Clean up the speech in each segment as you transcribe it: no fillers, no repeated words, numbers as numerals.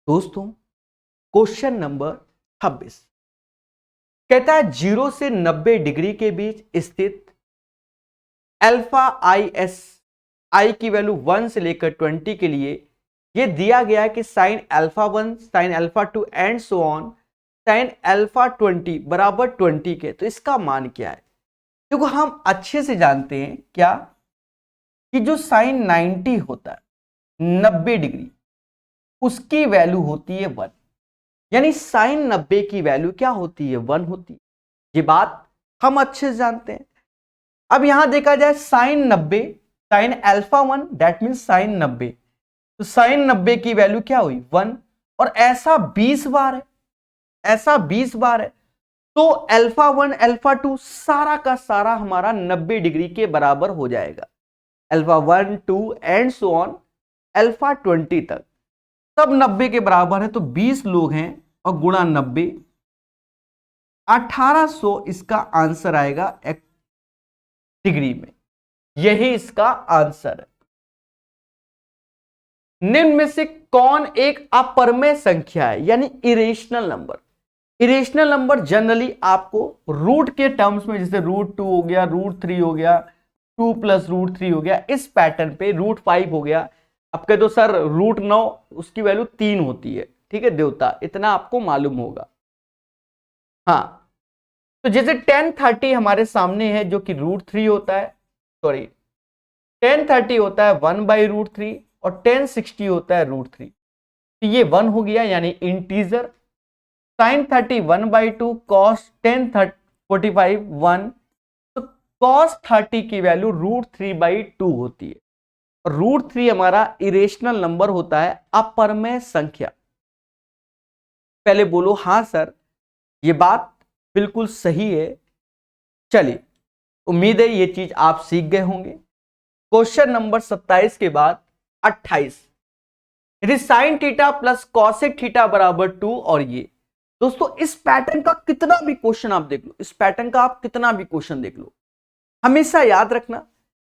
दोस्तों, question number 26 कहता है 0 से 90 डिग्री के बीच स्थित अल्फा आई एस आई की वैल्यू 1 से लेकर 20 के लिए यह दिया गया है कि sign alpha 1 sine alpha 2 and so on sine alpha 20 बराबर 20 के। तो इसका मान क्या है? देखो, हम अच्छे से जानते हैं क्या कि जो साइन 90 होता है 90 डिग्री उसकी वैल्यू होती है 1, यानी साइन 90 की वैल्यू क्या होती है? 1 होती है। ये बात हम अच्छे से जानते हैं। अब यहां देखा जाए sine 90 sine alpha 1 that mean sine 90, तो साइन 90 की वैल्यू क्या हुई? 1। और ऐसा 20 बार है, ऐसा 20 बार है, तो अल्फा 1 अल्फा 2 सारा का सारा हमारा 90 डिग्री के बराबर हो जाएगा। Alpha 1 2 and so on alpha 20 तक सब 90 के बराबर है। तो 20 लोग हैं और गुणा 90, 1800 इसका आंसर आएगा एक डिग्री में। यही इसका आंसर है। निम्न में से कौन एक अपरमेय संख्या है, यानी irrational number? Irrational number generally आपको रूट के टर्म्स में, जैसे √2 हो गया, √3 हो गया, 2 + √3 हो गया, इस पैटर्न पे √5 हो गया। अब कह दो सर √9 उसकी वैल्यू 3 होती है, ठीक है देवता, इतना आपको मालूम होगा। हाँ, तो जैसे 1030 हमारे सामने है जो कि √3 होता है, सॉरी 1030 होता है 1/√3 और 1060 होता है √3, तो ये 1 हो गया यानी इंटीजर। sin 30 1/2 cos 1045 1, तो cos 30 की वैल्यू √3/2 होती है। और √3 हमारा इरेशनल नंबर होता है, अपरमेय संख्या। पहले बोलो हां सर, ये बात बिल्कुल सही है। चलिए, उम्मीद है ये चीज आप सीख गए होंगे। क्वेश्चन नंबर 27 के बाद 28, यदि sign theta plus cosec theta बराबर 2, और ये दोस्तों इस पैटर्न का कितना भी क्वेश्चन आप देख लो, इस पैटर्न का आप कितना भी क्वेश्चन देख लो, हमेशा याद रखना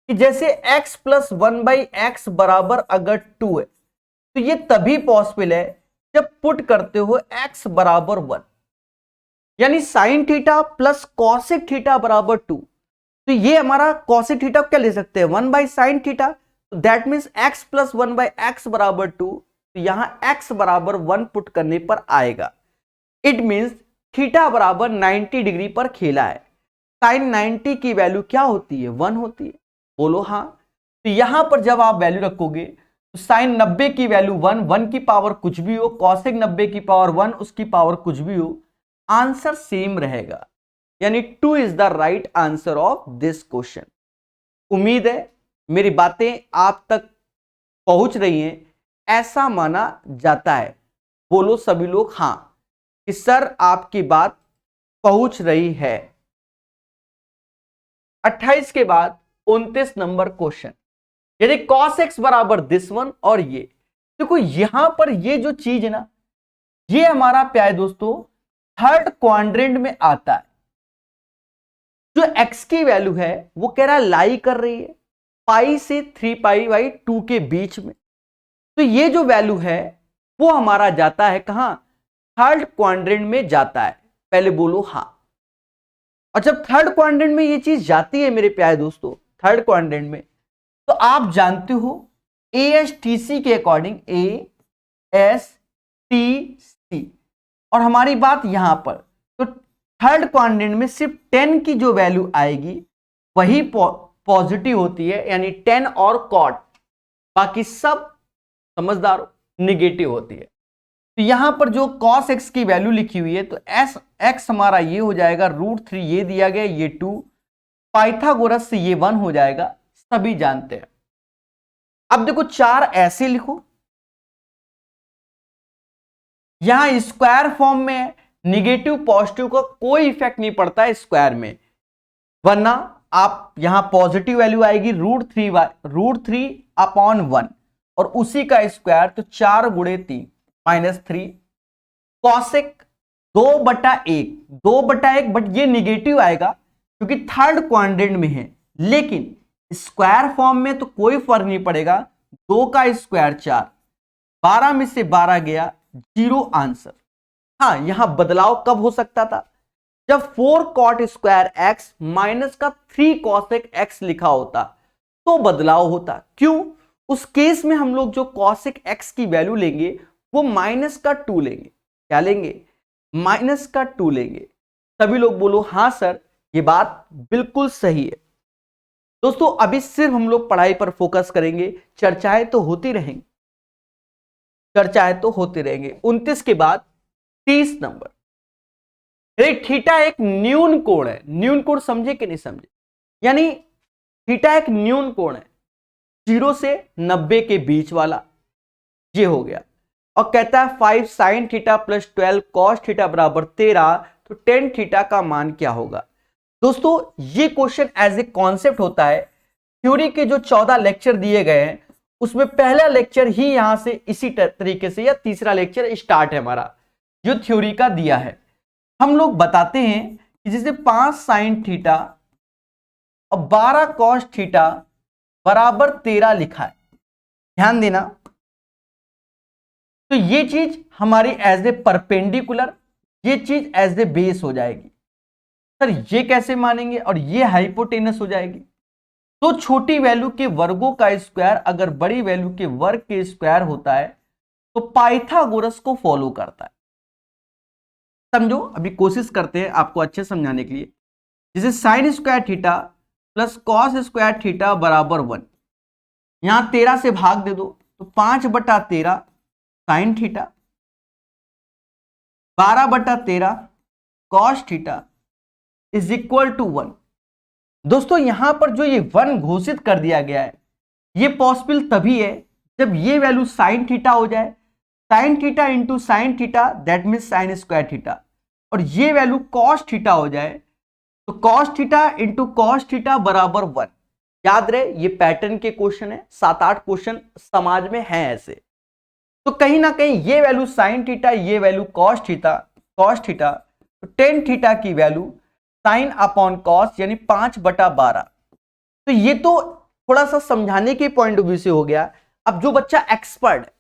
कि जैसे x + 1/x बराबर अगर 2 है, तो ये तभी पॉसिबल है जब पुट करते हो x बराबर 1, यानी sign theta plus cosec theta बराबर 2। तो ये हमारा कॉसेक थीटा क्या ले सकते हैं? 1/sin थीटा, तो दैट मीन्स x + 1/x बराबर 2। तो यहां x बराबर 1 पुट करने पर आएगा। इट मीन्स थीटा बराबर 90 डिग्री पर खेला है। साइन 90 की वैल्यू क्या होती है? 1 होती है। बोलो हाँ। तो यहां पर जब आप वैल्यू रखोगे तो साइन 90 की वैल्यू 1, 1 की पावर कुछ भी हो, कॉसेक 90 की पावर 1, उसकी पावर कुछ भी हो, आंसर सेम रहेगा, यानी 2 is the right answer of this question. उम्मीद है मेरी बातें आप तक पहुंच रही हैं, ऐसा माना जाता है। बोलो सभी लोग हाँ कि सर आपकी बात पहुंच रही है। 28 के बाद 29 नंबर क्वेश्चन, यदि cos x बराबर दिस वन, और ये देखो यहां पर ये जो चीज है ना, ये हमारा प्यारे दोस्तों थर्ड क्वाड्रेंट में आता है। जो x की वैल्यू है वो कह रहा है लाई कर रही है पाई से 3π/2 के बीच में, तो ये जो वैल्यू है वो हमारा जाता है कहां? थर्ड क्वाड्रेंट में जाता है। पहले बोलो हाँ। और जब थर्ड क्वाड्रेंट में ये चीज जाती है मेरे प्यारे दोस्तों, थर्ड क्वाड्रेंट में, तो आप जानते हो ASTC के अकॉर्डिंग, ASTC, और हमारी बात यहां पर, तो थर्ड क्वाड्रेंट में सिर्फ 10 की जो वैल्यू आएगी वही पॉजिटिव होती है, यानी 10 और कॉट, बाकी सब समझदार निगेटिव होती है। तो यहां पर जो cos x की वैल्यू लिखी हुई है, तो x हमारा ये हो जाएगा √3, ये दिया गया, ये 2, पाइथागोरस से ये 1 हो जाएगा, सभी जानते हैं। अब देखो 4 ऐसे लिखो, यहां स्क्वायर फॉर्म में है, निगेटिव पॉजिटिव का कोई इफेक्ट नहीं पड़ता है स्क्वायर में, वरना आप यहां पॉजिटिव वैल्यू आएगी √3/1 और उसी का स्क्वायर, तो 4 × 3 -3, कॉसेक 2/1, बट ये निगेटिव आएगा क्योंकि थर्ड क्वाड्रेंट में है, लेकिन स्क्वायर फॉर्म में तो कोई फर्क नहीं पड़ेगा, 2 का स्क्वायर 4, 12 में से 12 गया, 0 आंसर। हाँ, यहां बदलाव कब हो सकता था? जब 4 cot स्क्वायर एक्स माइनस का 3 cosec x लिखा होता तो बदलाव होता। क्यों? उस केस में हम लोग जो cosec x की वैल्यू लेंगे वो माइनस का 2 लेंगे। क्या लेंगे? माइनस का 2 लेंगे। सभी लोग बोलो हाँ सर, ये बात बिल्कुल सही है। दोस्तों अभी सिर्फ हम लोग पढ़ाई पर फोकस करेंगे, चर्चाएं तो होती रहेंगी, चर्चाएं तो होते रहेंगे। 29 के बाद 30 नंबर। थीटा एक न्यून कोण है। न्यून कोण समझे कि नहीं समझे? यानी थीटा एक न्यून कोण है, 0 से 90 के बीच वाला। ये हो गया। और कहता है 5 sin theta plus 12 cos theta बराबर 13, तो tan थीटा का मान क्या होगा? दोस्तों ये क्वेश्चन एज ए कॉन्सेप्ट होता है। थ्योरी के जो 14 लेक्चर दिए गए हैं उसमें पहला लेक्चर ही यहां से इसी तरीके से, या तीसरा लेक्चर स्टार्ट है हमारा जो थ्योरी का दिया है। हम लोग बताते हैं कि जैसे 5 sin थीटा और 12 cos थीटा बराबर 13 लिखा है, ध्यान देना। तो ये चीज हमारी एज ए परपेंडिकुलर, ये चीज एज ए बेस हो जाएगी। सर ये कैसे मानेंगे? और ये हाइपोटेनस हो जाएगी। तो छोटी वैल्यू के वर्गों का स्क्वायर अगर बड़ी वैल्यू के वर्ग के स्क्वायर होता है तो पाइथागोरस को फॉलो करता है। समझो, अभी कोशिश करते हैं आपको अच्छे समझाने के लिए। जैसे sign square theta plus cos square theta बराबर 1, यहां 13 से भाग दे दो तो 5/13 sine theta, 12/13 cos theta is equal to 1। दोस्तों यहां पर जो ये 1 घोषित कर दिया गया है, ये पॉसिबल तभी है जब ये वैल्यू साइन थीटा हो जाए। Sine theta into sine theta that mean sign square theta, और ये वैल्यू कॉस थीटा हो जाए तो cos theta into cos theta बराबर 1। याद रहे ये पैटर्न के क्वेश्चन है, 7-8 क्वेश्चन समाज में हैं ऐसे। तो कहीं ना कहीं ये वैल्यू साइन थीटा, ये वैल्यू कॉस थीटा, तो टेन थीटा की वैल्यू साइन अपॉन कॉस यानी 5/12। तो ये तो थोड़ा सा समझाने के पॉइंट ऑफ व्यू से हो गया। अब जो बच्चा एक्सपर्ट है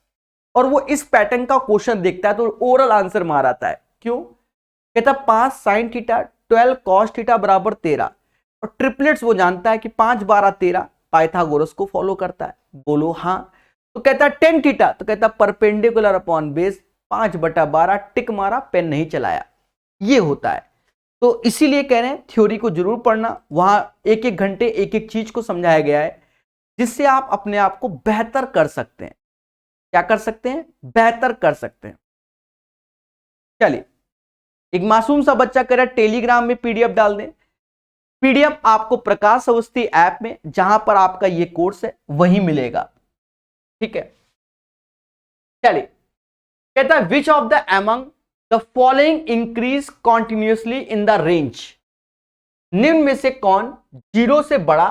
और वो इस पैटर्न का क्वेश्चन देखता है तो ओरल आंसर मार आता है। क्यों? कहता 5 साइन थीटा 12 कॉस थीटा बराबर 13, और ट्रिपलेट्स वो जानता है कि 5/12 पाइथागोरस को फॉलो करता है। बोलो हाँ। तो कहता है टेन थीटा, तो कहता परपेंडिकुलर अपॉन बेस 5/12, टिक मारा, पेन नहीं चलाया। ये होता है। तो इसीलिए कह रहे हैं थ्योरी को जरूर पढ़ना, वहां एक एक घंटे एक एक चीज को समझाया गया है जिससे आप अपने आप को बेहतर कर सकते हैं। क्या कर सकते हैं? बेहतर कर सकते हैं। चलिए, एक मासूम सा बच्चा कह रहा है टेलीग्राम में पीडीएफ डाल दें। पीडीएफ आपको प्रकाश अवस्थी ऐप में, जहां पर आपका ये कोर्स है, वहीं मिलेगा। ठीक है, चलिए। कहता है which of the among the following increase continuously in the range. निम्न में से कौन 0 से बड़ा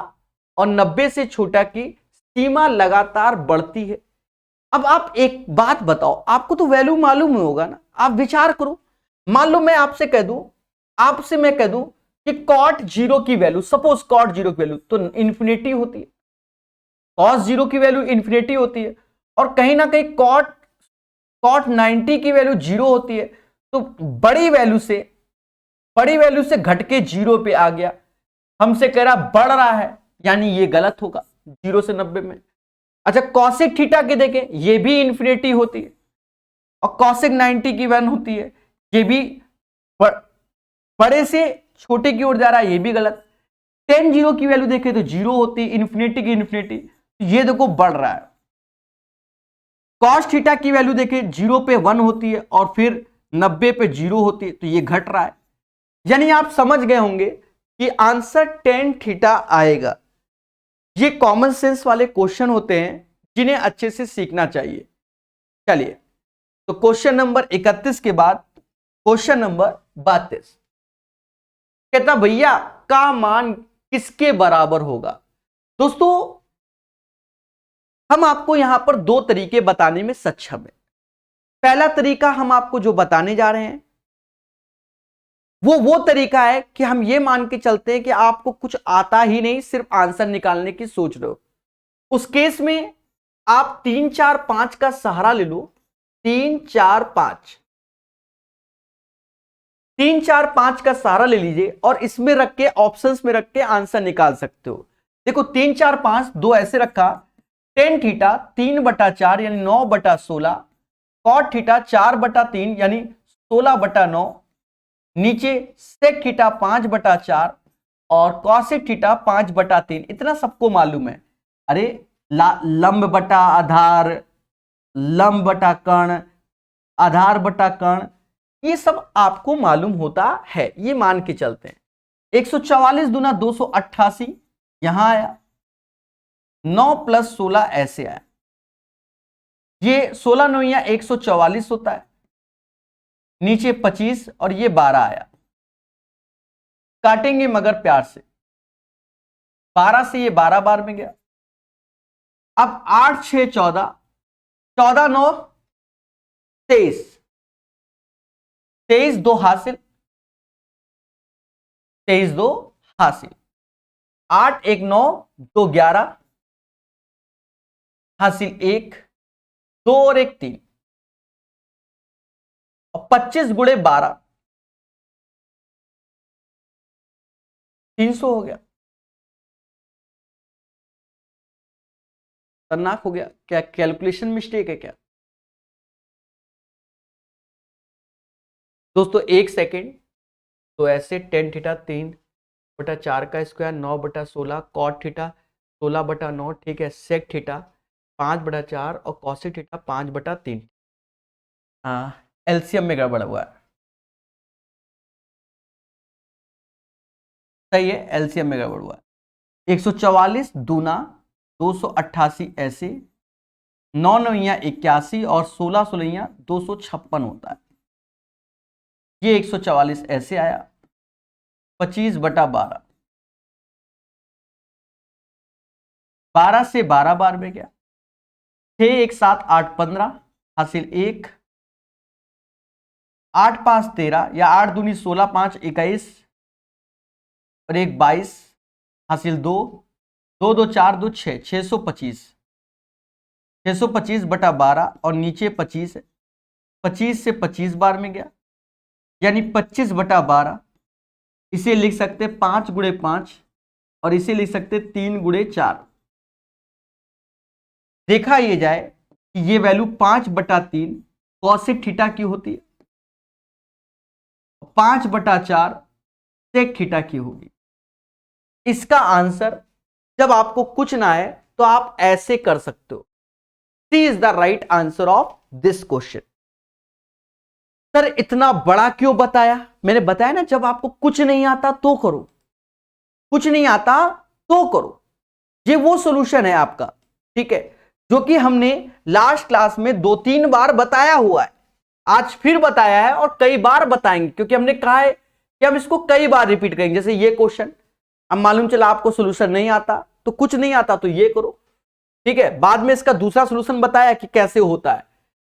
और 90 से छोटा की सीमा लगातार बढ़ती है? अब आप एक बात बताओ, आपको तो वैल्यू मालूम होगा ना, आप विचार करो। मान लो मैं आपसे कह दूं, मैं कह दूं कि कॉट 0 की वैल्यू, सपोज कॉट 0 की वैल्यू तो इंफिनिटी होती है, कॉस 0 की वैल्यू इंफिनिटी होती है, और कहीं ना कहीं कॉट 90 की वैल्यू 0 होती है। तो बड़ी वैल्यू से घट के 0 पे आ गया, हमसे कह रहा बढ़ रहा है, यानी ये गलत होगा 0 से 90 में। अच्छा, कॉसेक थीटा के देखें, ये भी इंफिनिटी होती है, और कॉसेक 90 की 1 होती है, ये भी बड़े से छोटे की ओर जा रहा है, ये भी गलत। टेन 0 की वैल्यू देखें तो 0 होती है, इंफिनिटी की इंफिनिटी, ये देखो बढ़ रहा है। कॉस थीटा की वैल्यू देखें 0 पे 1 होती है और फिर 90 पे 0 होती है, तो ये घट रहा है। यानी आप समझ गए होंगे कि आंसर टेन थीटा आएगा। ये कॉमन सेंस वाले क्वेश्चन होते हैं जिन्हें अच्छे से सीखना चाहिए। चलिए, तो क्वेश्चन नंबर 31 के बाद क्वेश्चन नंबर 32 कहता भैया का मान किसके बराबर होगा? दोस्तों हम आपको यहां पर 2 तरीके बताने में सक्षम है। पहला तरीका हम आपको जो बताने जा रहे हैं वो तरीका है कि हम ये मान के चलते हैं कि आपको कुछ आता ही नहीं, सिर्फ आंसर निकालने की सोच रहे हो। उस केस में आप 3 4 5 का सहारा ले लो। 3 4 5, 3 4 5 का सहारा ले लीजिए और इसमें रख के ऑप्शंस में रख के आंसर निकाल सकते हो। देखो 3 4 5 दो ऐसे रखा, टेन थीटा 3/4 यानी 9/16, कॉट थीटा 4/3 यानी 16/9, नीचे सेक थीटा 5/4 और कॉसेक थीटा 5/3। इतना सबको मालूम है। अरे लंब बटा आधार, लंब बटा कर्ण, आधार बटा कर्ण, ये सब आपको मालूम होता है, ये मान के चलते हैं। 144 दूना 288 यहां आया, 9 + 16 ऐसे आया, ये 16 9 144 होता है, नीचे 25 और ये 12 आया। काटेंगे मगर प्यार से, 12 से ये 12 बार में गया। अब 8 6 14, 14 9 23, 23 2 हासिल, 23 2 हासिल, 8 1 9 2 11 हासिल 1, 2 और 1 3, और 25 गुणे 12 300 हो गया। खतरनाक हो गया क्या? कैलकुलेशन मिस्टेक है क्या दोस्तों? 1 सेकेंड। तो ऐसे टेन थीटा 3/4 का स्क्वायर 9/16, कॉट थीटा 16/9, ठीक है, सेक थीटा 5/4 और कॉसेक थीटा 5/3। हाँ, एलसीएम में गड़बड़ हुआ है। सही है, एलसीएम में गड़बड़ हुआ है। 144 दूना 288 ऐसे, 9 9 81 और 16 16 256 होता है। ये 144 ऐसे आया, 25/12, 12 से 12 बार में गया, 6 1 7 8 15 हासिल 1, 8 5 13 या 8 दूनी 16 5 21 और 1 22 हासिल 2, 2 2 4 2 6, 625, 625/12 और नीचे 25 है, 25 से 25 बार में गया यानी 25/12। इसे लिख सकते 5 गुणे 5 और इसे लिख सकते 3 गुणे 4। देखा ये जाए कि ये वैल्यू 5/3 कॉसेक थीटा की होती है, 5/4 सेक थीटा की होगी। इसका आंसर जब आपको कुछ ना आए तो आप ऐसे कर सकते हो। C is the right answer of this question. Sir इतना बड़ा क्यों बताया? मैंने बताया ना, जब आपको कुछ नहीं आता तो करो, कुछ नहीं आता तो करो। ये वो सॉल्यूशन है आपका, ठीक है, जो कि हमने लास्ट क्लास में 2-3 बार बताया हुआ है, आज फिर बताया है और कई बार बताएंगे, क्योंकि हमने कहा है कि हम इसको कई बार रिपीट करेंगे। जैसे ये क्वेश्चन, अब मालूम चला आपको सॉल्यूशन नहीं आता, तो कुछ नहीं आता तो ये करो, ठीक है, बाद में इसका दूसरा सॉल्यूशन बताया कि कैसे होता है।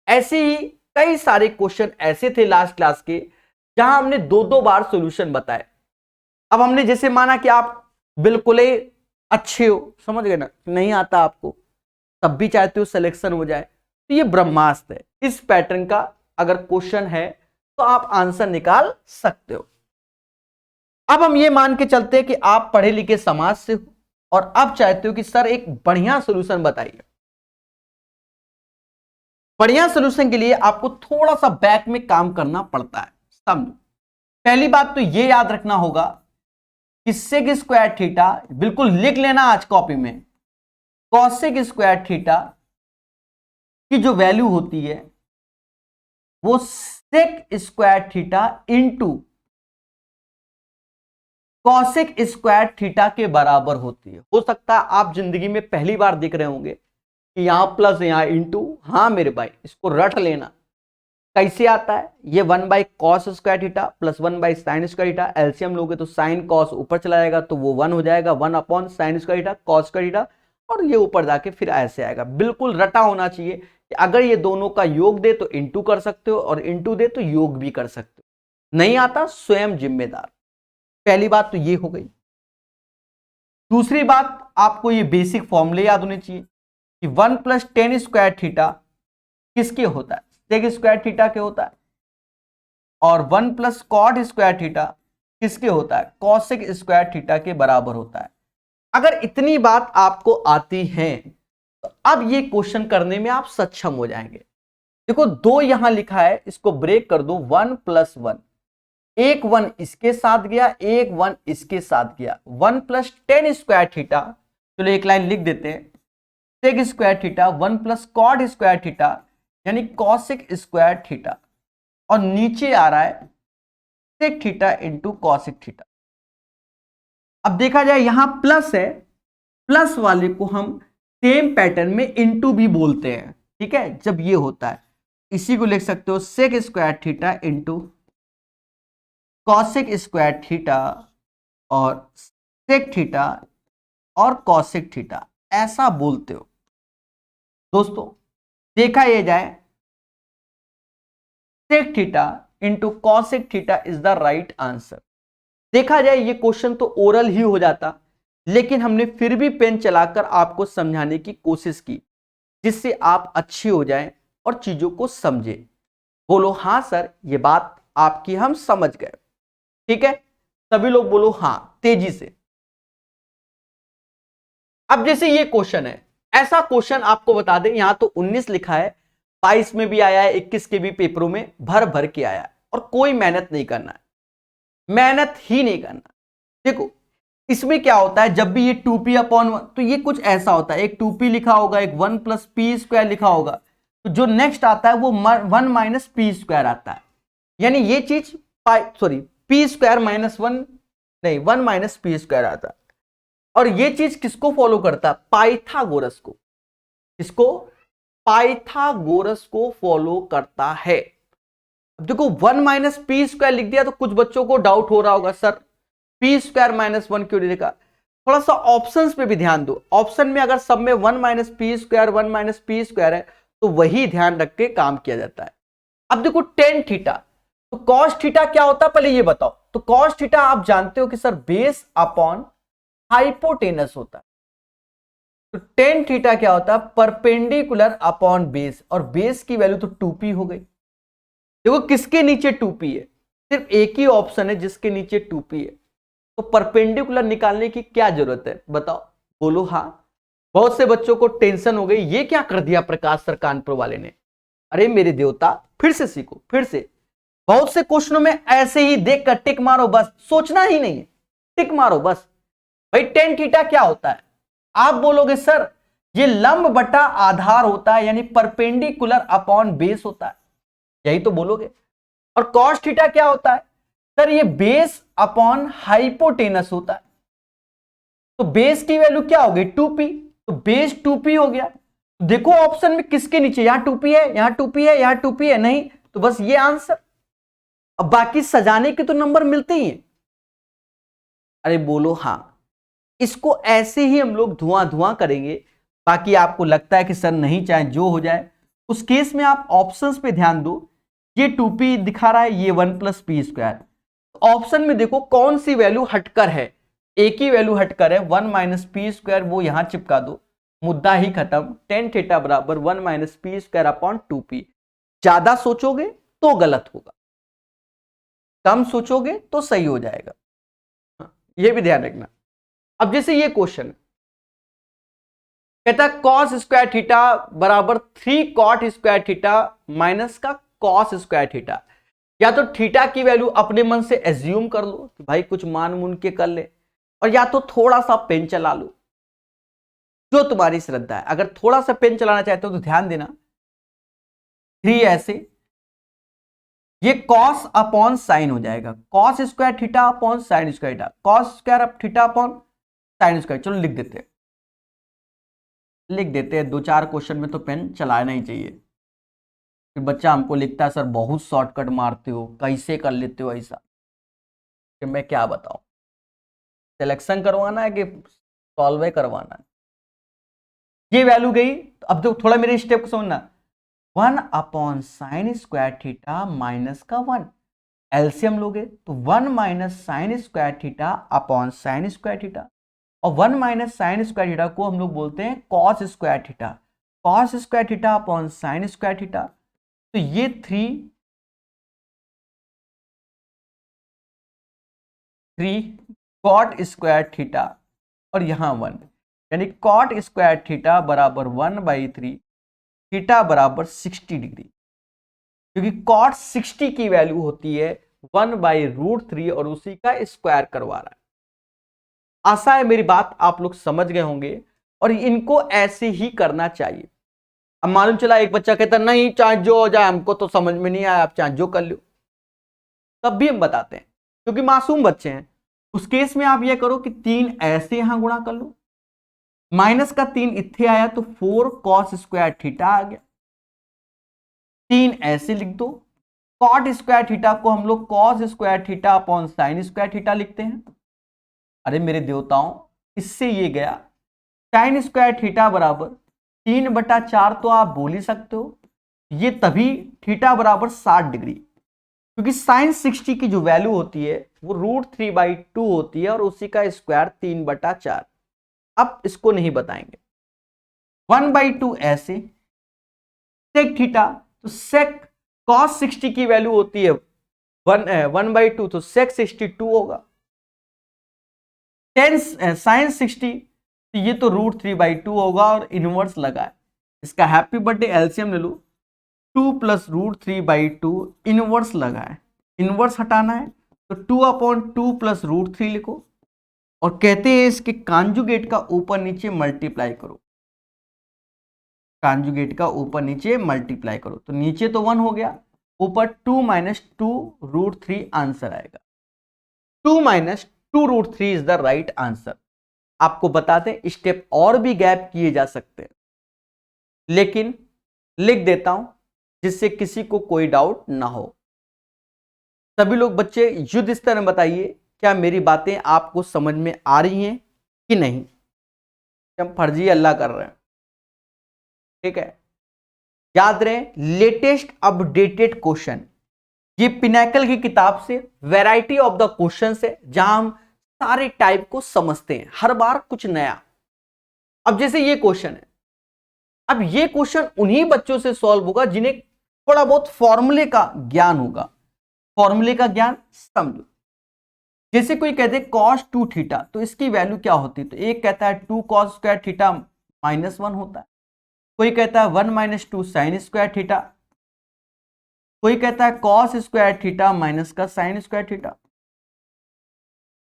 ऐसे ही कई सारे क्वेश्चन ऐसे थे लास्ट क्लास के जहां हमने 2-2 बार सॉल्यूशन बताए। अब हमने जैसे माना कि आप बिल्कुल ही अच्छे हो, समझ गए ना, नहीं आता आपको तब भी चाहते हो सिलेक्शन हो जाए, तो ये ब्रह्मास्त्र है। इस पैटर्न का अगर क्वेश्चन है तो आप आंसर निकाल सकते हो। अब हम ये मान के चलते हैं कि आप पढ़े लिखे समाज से हो और अब चाहते हो कि सर एक बढ़िया सॉल्यूशन बताइए। बढ़िया सॉल्यूशन के लिए आपको थोड़ा सा बैक में काम करना पड़ता है, समझो। पहली बात तो ये याद रखना होगा कि सेक स्क्वायर थीटा, बिल्कुल लिख लेना आज कॉपी में, कॉसेक स्क्वायर थीटा की जो वैल्यू होती है वो sec square theta into cosec square theta के बराबर होती है। हो सकता है आप जिंदगी में पहली बार देख रहे होंगे कि यहां प्लस यहां इंटू। हाँ मेरे भाई, इसको रट लेना। कैसे आता है ये? 1/cos square theta plus 1/sin square theta, LCM लोगे तो साइन कॉस ऊपर चला जाएगा तो वो 1 हो जाएगा, 1/sin square theta cos square theta, और ये ऊपर जाके फिर ऐसे आएगा। बिल्कुल रटा होना चाहिए कि अगर ये दोनों का योग दे तो इंटू कर सकते हो और इंटू दे तो योग भी कर सकते हो। नहीं आता स्वयं जिम्मेदार। पहली बात तो ये हो गई। दूसरी बात, आपको ये बेसिक फॉर्मूले याद होने चाहिए। कि 1 प्लस टेन स्क्वायर थीटा किसके होता है, सेक स्क्वायर थीटा के होता है, और 1 प्लस कॉट स्क्वायर थीटा किसके होता है, कॉसेक स्क्वायर थीटा के बराबर होता है। अगर इतनी बात आपको आती है तो अब ये क्वेश्चन करने में आप सक्षम हो जाएंगे। देखो दो यहां लिखा है, इसको ब्रेक कर दो, 1 प्लस 1, एक 1 इसके साथ गया, एक 1 इसके साथ गया, 1 प्लस टेन स्क्वायर थीटा, चलो एक लाइन लिख देते हैं, sec square theta 1 plus cot square theta यानी कॉसेक स्क्वायर थीटा, और नीचे आ रहा है sec theta into cosec theta. अब देखा जाए यहां प्लस है, प्लस वाले को हम सेम पैटर्न में इंटू भी बोलते हैं, ठीक है। जब ये होता है इसी को लिख सकते हो sec square theta into cosec square theta और सेक थीटा और कॉसेक थीटा, ऐसा बोलते हो। दोस्तों देखा ये जाए sec theta into cosec theta is the right answer. देखा जाए ये क्वेश्चन तो ओरल ही हो जाता, लेकिन हमने फिर भी पेन चलाकर आपको समझाने की कोशिश की, जिससे आप अच्छे हो जाएं और चीजों को समझे। बोलो हाँ सर ये बात आपकी हम समझ गए, ठीक है। सभी लोग बोलो हाँ तेजी से। अब जैसे ये क्वेश्चन है, ऐसा क्वेश्चन आपको बता दें, यहां तो 19 लिखा है, 22 में भी आया है, 21 के भी पेपरों में भर भर के आया है, और कोई मेहनत नहीं करना है, मेहनत ही नहीं करना। देखो इसमें क्या होता है, जब भी ये 2p अपॉन 1, तो ये कुछ ऐसा होता है, एक 2p लिखा होगा, एक 1 प्लस पी स्क्वायर लिखा होगा, तो जो नेक्स्ट आता है वो 1 माइनस पी स्क्वायर आता है, यानी ये चीज पी स्क्वायर माइनस 1 नहीं 1 माइनस पी स्क्वायर आता है। और ये चीज किसको फॉलो करता है, पाइथागोरस को, किसको, पाइथागोरस को फॉलो करता है। अब देखो 1 माइनस पी स्क्वायर लिख दिया तो कुछ बच्चों को डाउट हो रहा होगा, सर पी स्क्वायर माइनस 1 क्यों लिखा। थोड़ा सा ऑप्शंस पे भी ध्यान दो, ऑप्शन में अगर सब में 1 minus P square 1 minus P square है तो वही ध्यान रख के काम किया जाता है। अब देखो टेन थीटा, तो कॉस थीटा क्या होता है पहले ये बताओ। तो कॉस थीटा आप जानते हो कि सर बेस अपॉन हाइपोटेनस होता है, तो टेन थीटा क्या होता है, परपेंडिकुलर अपॉन बेस, और बेस की वैल्यू तो 2p हो गई। देखो किसके नीचे 2p है, सिर्फ एक ही ऑप्शन है जिसके नीचे 2p है, तो परपेंडिकुलर निकालने की क्या जरूरत है बताओ, बोलो हाँ। बहुत से बच्चों को टेंशन हो गई, ये क्या कर दिया प्रकाश सर कानपुर वाले ने। अरे मेरे देवता फिर से सीखो, फिर से। बहुत से क्वेश्चनों में ऐसे ही देख कर टिक मारो, बस सोचना ही नहीं है, टिक मारो बस। भाई टेन थीटा क्या होता है, आप बोलोगे सर ये लंब बटा आधार होता है, यानी परपेंडिकुलर अपॉन बेस होता है, यही तो बोलोगे। और कॉस थीटा क्या होता है, सर ये बेस अपॉन हाइपोटेनस होता है, तो बेस की वैल्यू क्या हो गई 2p, तो बेस 2p हो गया। देखो ऑप्शन में किसके नीचे, यहां 2p है, यहां 2p है, यहां 2p है, नहीं तो बस ये आंसर। अब बाकी सजाने के तो नंबर मिलते ही हैं। अरे बोलो हाँ, इसको ऐसे ही हम लोग धुआं धुआं करेंगे। बाकी आपको लगता है कि सर नहीं चाहे जो हो जाए, उस केस में आप ऑप्शंस पे ध्यान दो, ये 2p दिखा रहा है, ये 1 प्लस पी स्क्वायर, ऑप्शन में देखो कौन सी वैल्यू हटकर है, एक ही वैल्यू हटकर है 1 माइनस पी स्क्वायर, वो यहां चिपका दो, मुद्दा ही खत्म। टेन थीटा बराबर 1 minus P square upon 2p। ज्यादा सोचोगे तो गलत होगा, कम सोचोगे तो सही हो जाएगा, ये भी ध्यान रखना। अब जैसे ये क्वेश्चन कहता है कॉस स्क्वायर थीटा बराबर 3 कॉट स्क्वायर थीटा माइनस का कॉस स्क्वायर थीटा। या तो थीटा की वैल्यू अपने मन से एज्यूम कर लो कि भाई कुछ मान मुन के कर ले, और या तो थोड़ा सा पेन चला लो, जो तुम्हारी श्रद्धा है। अगर थोड़ा सा पेन चलाना चाहते हो तो ध्यान देना, 3 ऐसे, ये कॉस अपॉन साइन हो जाएगा, cos square theta upon sine square theta, cos square theta upon sine square. चलो लिख देते हैं, लिख देते हैं, 2-4 क्वेश्चन में तो पेन चलाना ही चाहिए। फिर बच्चा हमको लिखता है सर बहुत शॉर्टकट मारते हो, कैसे कर लेते हो ऐसा, कि मैं क्या बताऊं, सिलेक्शन करवाना है कि सॉल्व करवाना है। ये वैल्यू गई, तो अब तो थोड़ा मेरे स्टेप को समझना, 1 upon sine square theta minus का 1, एलसीएम लोगे तो 1 minus sign square theta upon sine square theta, और 1 माइनस साइन स्क्वायर थीटा को हम लोग बोलते हैं cos square theta, cos square theta upon sine square theta, तो ये 3 कॉट स्क्वायर थीटा और यहां 1, यानी कॉट स्क्वायर थीटा बराबर 1/3 थीटा बराबर 60 डिग्री, क्योंकि कॉट 60 की वैल्यू होती है 1/√3 और उसी का स्क्वायर करवा रहा है। आशा है मेरी बात आप लोग समझ गए होंगे और इनको ऐसे ही करना चाहिए। अब मालूम चला एक बच्चा कहता नहीं चाहे जो हो जाए, हमको तो समझ में नहीं आया, आप चाहे जो कर लो, तब भी हम बताते हैं क्योंकि मासूम बच्चे हैं। उस केस में आप ये करो कि 3 ऐसे यहां गुणा कर लो, माइनस का 3 इत्थे आया तो 4 कॉस स्क्वायर थीटा आ गया, 3 ऐसे लिख दो। कॉट स्क्वायर थीटा को हम लोग cos square theta upon sine square theta लिखते हैं। अरे मेरे देवताओं, इससे ये गया साइन स्क्वायर थीटा बराबर 3/4 तो आप बोल ही सकते हो, ये तभी थीटा बराबर 60 डिग्री, क्योंकि साइन 60 की जो वैल्यू होती है वो √3/2 होती है और उसी का स्क्वायर 3/4। अब इसको नहीं बताएंगे। 1/2 ऐसे, सेक थीटा तो सेक कॉस 60 की वैल्यू होती है 1/2 तो सेक 62 होगा। साइन 60 तो ये तो √3/2 होगा और इनवर्स लगा है, इसका हैप्पी बर्थडे एलसीएम ले लो, 2 + √3/2 इनवर्स लगा है, इनवर्स हटाना है तो 2/2 + √3 लिखो और कहते हैं इसके कॉन्जुगेट का ऊपर नीचे मल्टीप्लाई करो, कॉन्जुगेट का ऊपर नीचे मल्टीप्लाई करो तो नीचे तो 1 हो गया, ऊपर 2 - 2 √3 आंसर आएगा। 2 - 2 √3 इज द राइट आंसर। आपको बताते हैं स्टेप और भी गैप किए जा सकते हैं, लेकिन लिख देता हूं जिससे किसी को कोई डाउट ना हो। सभी लोग बच्चे युद्ध स्तर में बताइए क्या मेरी बातें आपको समझ में आ रही हैं कि नहीं, हम फर्जी अल्लाह कर रहे हैं। ठीक है, याद रहे लेटेस्ट अपडेटेड क्वेश्चन ये पिनाकल की किताब से वैरायटी ऑफ द क्वेश्चन है, जहां हम सारे टाइप को समझते हैं, हर बार कुछ नया। अब जैसे ये क्वेश्चन है, अब ये क्वेश्चन उन्हीं बच्चों से सॉल्व होगा जिन्हें थोड़ा बहुत फॉर्मूले का ज्ञान होगा। फॉर्मूले का ज्ञान समझो, जैसे कोई कहते हैं cos 2 थीटा तो इसकी वैल्यू क्या होती है, तो एक कहता है 2 cos स्क्वायर थीटा -1 होता है, कोई कहता है 1 - 2 साइन स्क्वायर थीटा, कोई कहता है cos स्क्वायर थीटा माइनस का साइन स्क्वायर थीटा,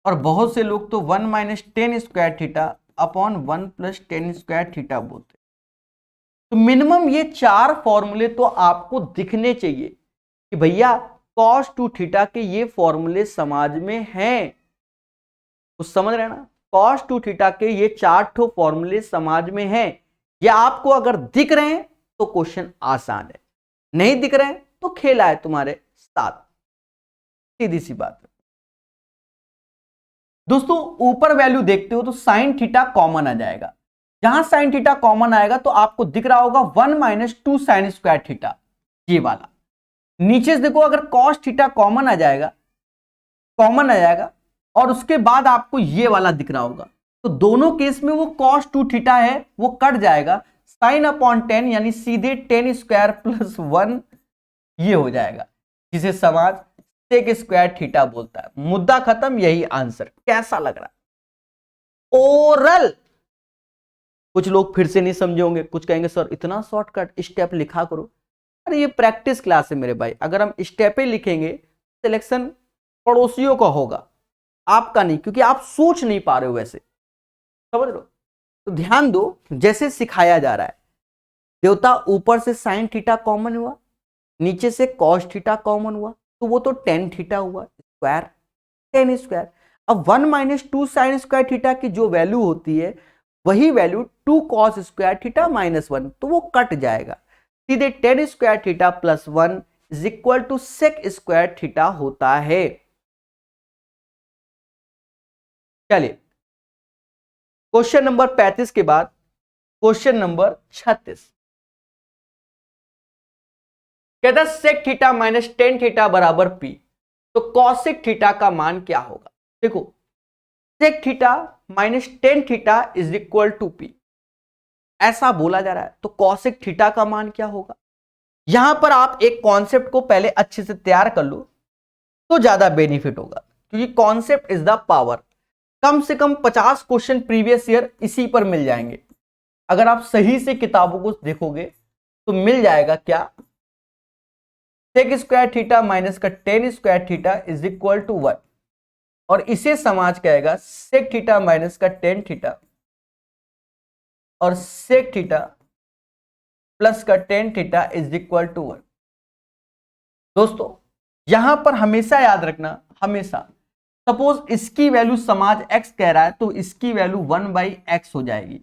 और बहुत से लोग तो 1 - 10 square theta upon 1 + 10 square theta बोलते हैं। तो मिनिमम ये 4 फॉर्मूले तो आपको दिखने चाहिए कि भैया cos 2 थीटा के ये फॉर्मूले समाज में हैं, कुछ समझ रहे ना, cos 2 थीटा के ये 4 ठो फॉर्मूले समाज में हैं। ये आपको अगर दिख रहे हैं तो क्वेश्चन आसान है, नहीं दिख रहे हैं तो खेला है तुम्हारे साथ, सीधी सी बात है। दोस्तों ऊपर वैल्यू देखते हो तो साइन थीटा कॉमन आ जाएगा, जहां साइन थीटा कॉमन आएगा तो आपको दिख रहा होगा 1 - 2 साइन स्क्वायर थीटा, ये वाला। नीचे से देखो अगर कॉस थीटा कॉमन आ जाएगा, कॉमन आ जाएगा और उसके बाद आपको ये वाला दिख रहा होगा, तो दोनों केस में वो cos 2 थीटा है वो कट जाएगा, साइन अपॉन 10 यानी सीधे 10 स्क्वायर + 1 ये हो जाएगा, जिसे समाज सेक स्क्वायर थीटा बोलता है। मुद्दा खत्म, यही आंसर। कैसा लग रहा है ओरल? कुछ लोग फिर से नहीं समझे होंगे, कुछ कहेंगे सर इतना शॉर्टकट स्टेप लिखा करो। अरे ये प्रैक्टिस क्लास है मेरे भाई, अगर हम स्टेपे लिखेंगे सिलेक्शन पड़ोसियों का होगा, आपका नहीं, क्योंकि आप सोच नहीं पा रहे हो वैसे, समझ लो। तो ध्यान दो जैसे सिखाया जा रहा है, देवता ऊपर से साइन थीटा कॉमन हुआ, नीचे से कॉस थीटा कॉमन हुआ, तो वो तो टेन थीटा हुआ स्क्वायर, 10 स्क्वायर। अब 1 - 2 साइन स्क्वायर थीटा की जो वैल्यू होती है वही वैल्यू 2 कॉस स्क्वायर थीटा -1, तो वो कट जाएगा, सीधे 10 square theta + 1 = sec square theta होता है। चलिए क्वेश्चन नंबर 35 के बाद क्वेश्चन नंबर 36 कहता है सेक थीटा -10 थीटा बराबर P, तो कॉसेक थीटा का मान क्या होगा। देखो सेक थीटा -10 थीटा = P, ऐसा बोला जा रहा है, तो कॉसेक थीटा का मान क्या होगा। यहां पर आप एक कॉन्सेप्ट को पहले अच्छे से तैयार कर लो तो ज्यादा बेनिफिट होगा, क्योंकि कॉन्सेप्ट इज द पावर। कम से कम 50 क्वेश्चन प्रीवियस ईयर इसी पर मिल जाएंगे। अगर आप सही से किताबों को देखोगे तो मिल जाएगा क्या, सेक स्क्वायर थीटा माइनस का tan square theta is equal to 1, और इसे समाज कहेगा सेक थीटा माइनस का टेन थीटा और सेक थीटा प्लस का tan theta is equal to 1। दोस्तों यहां पर हमेशा याद रखना, हमेशा सपोज इसकी वैल्यू समाज x कह रहा है तो इसकी वैल्यू 1/x हो जाएगी।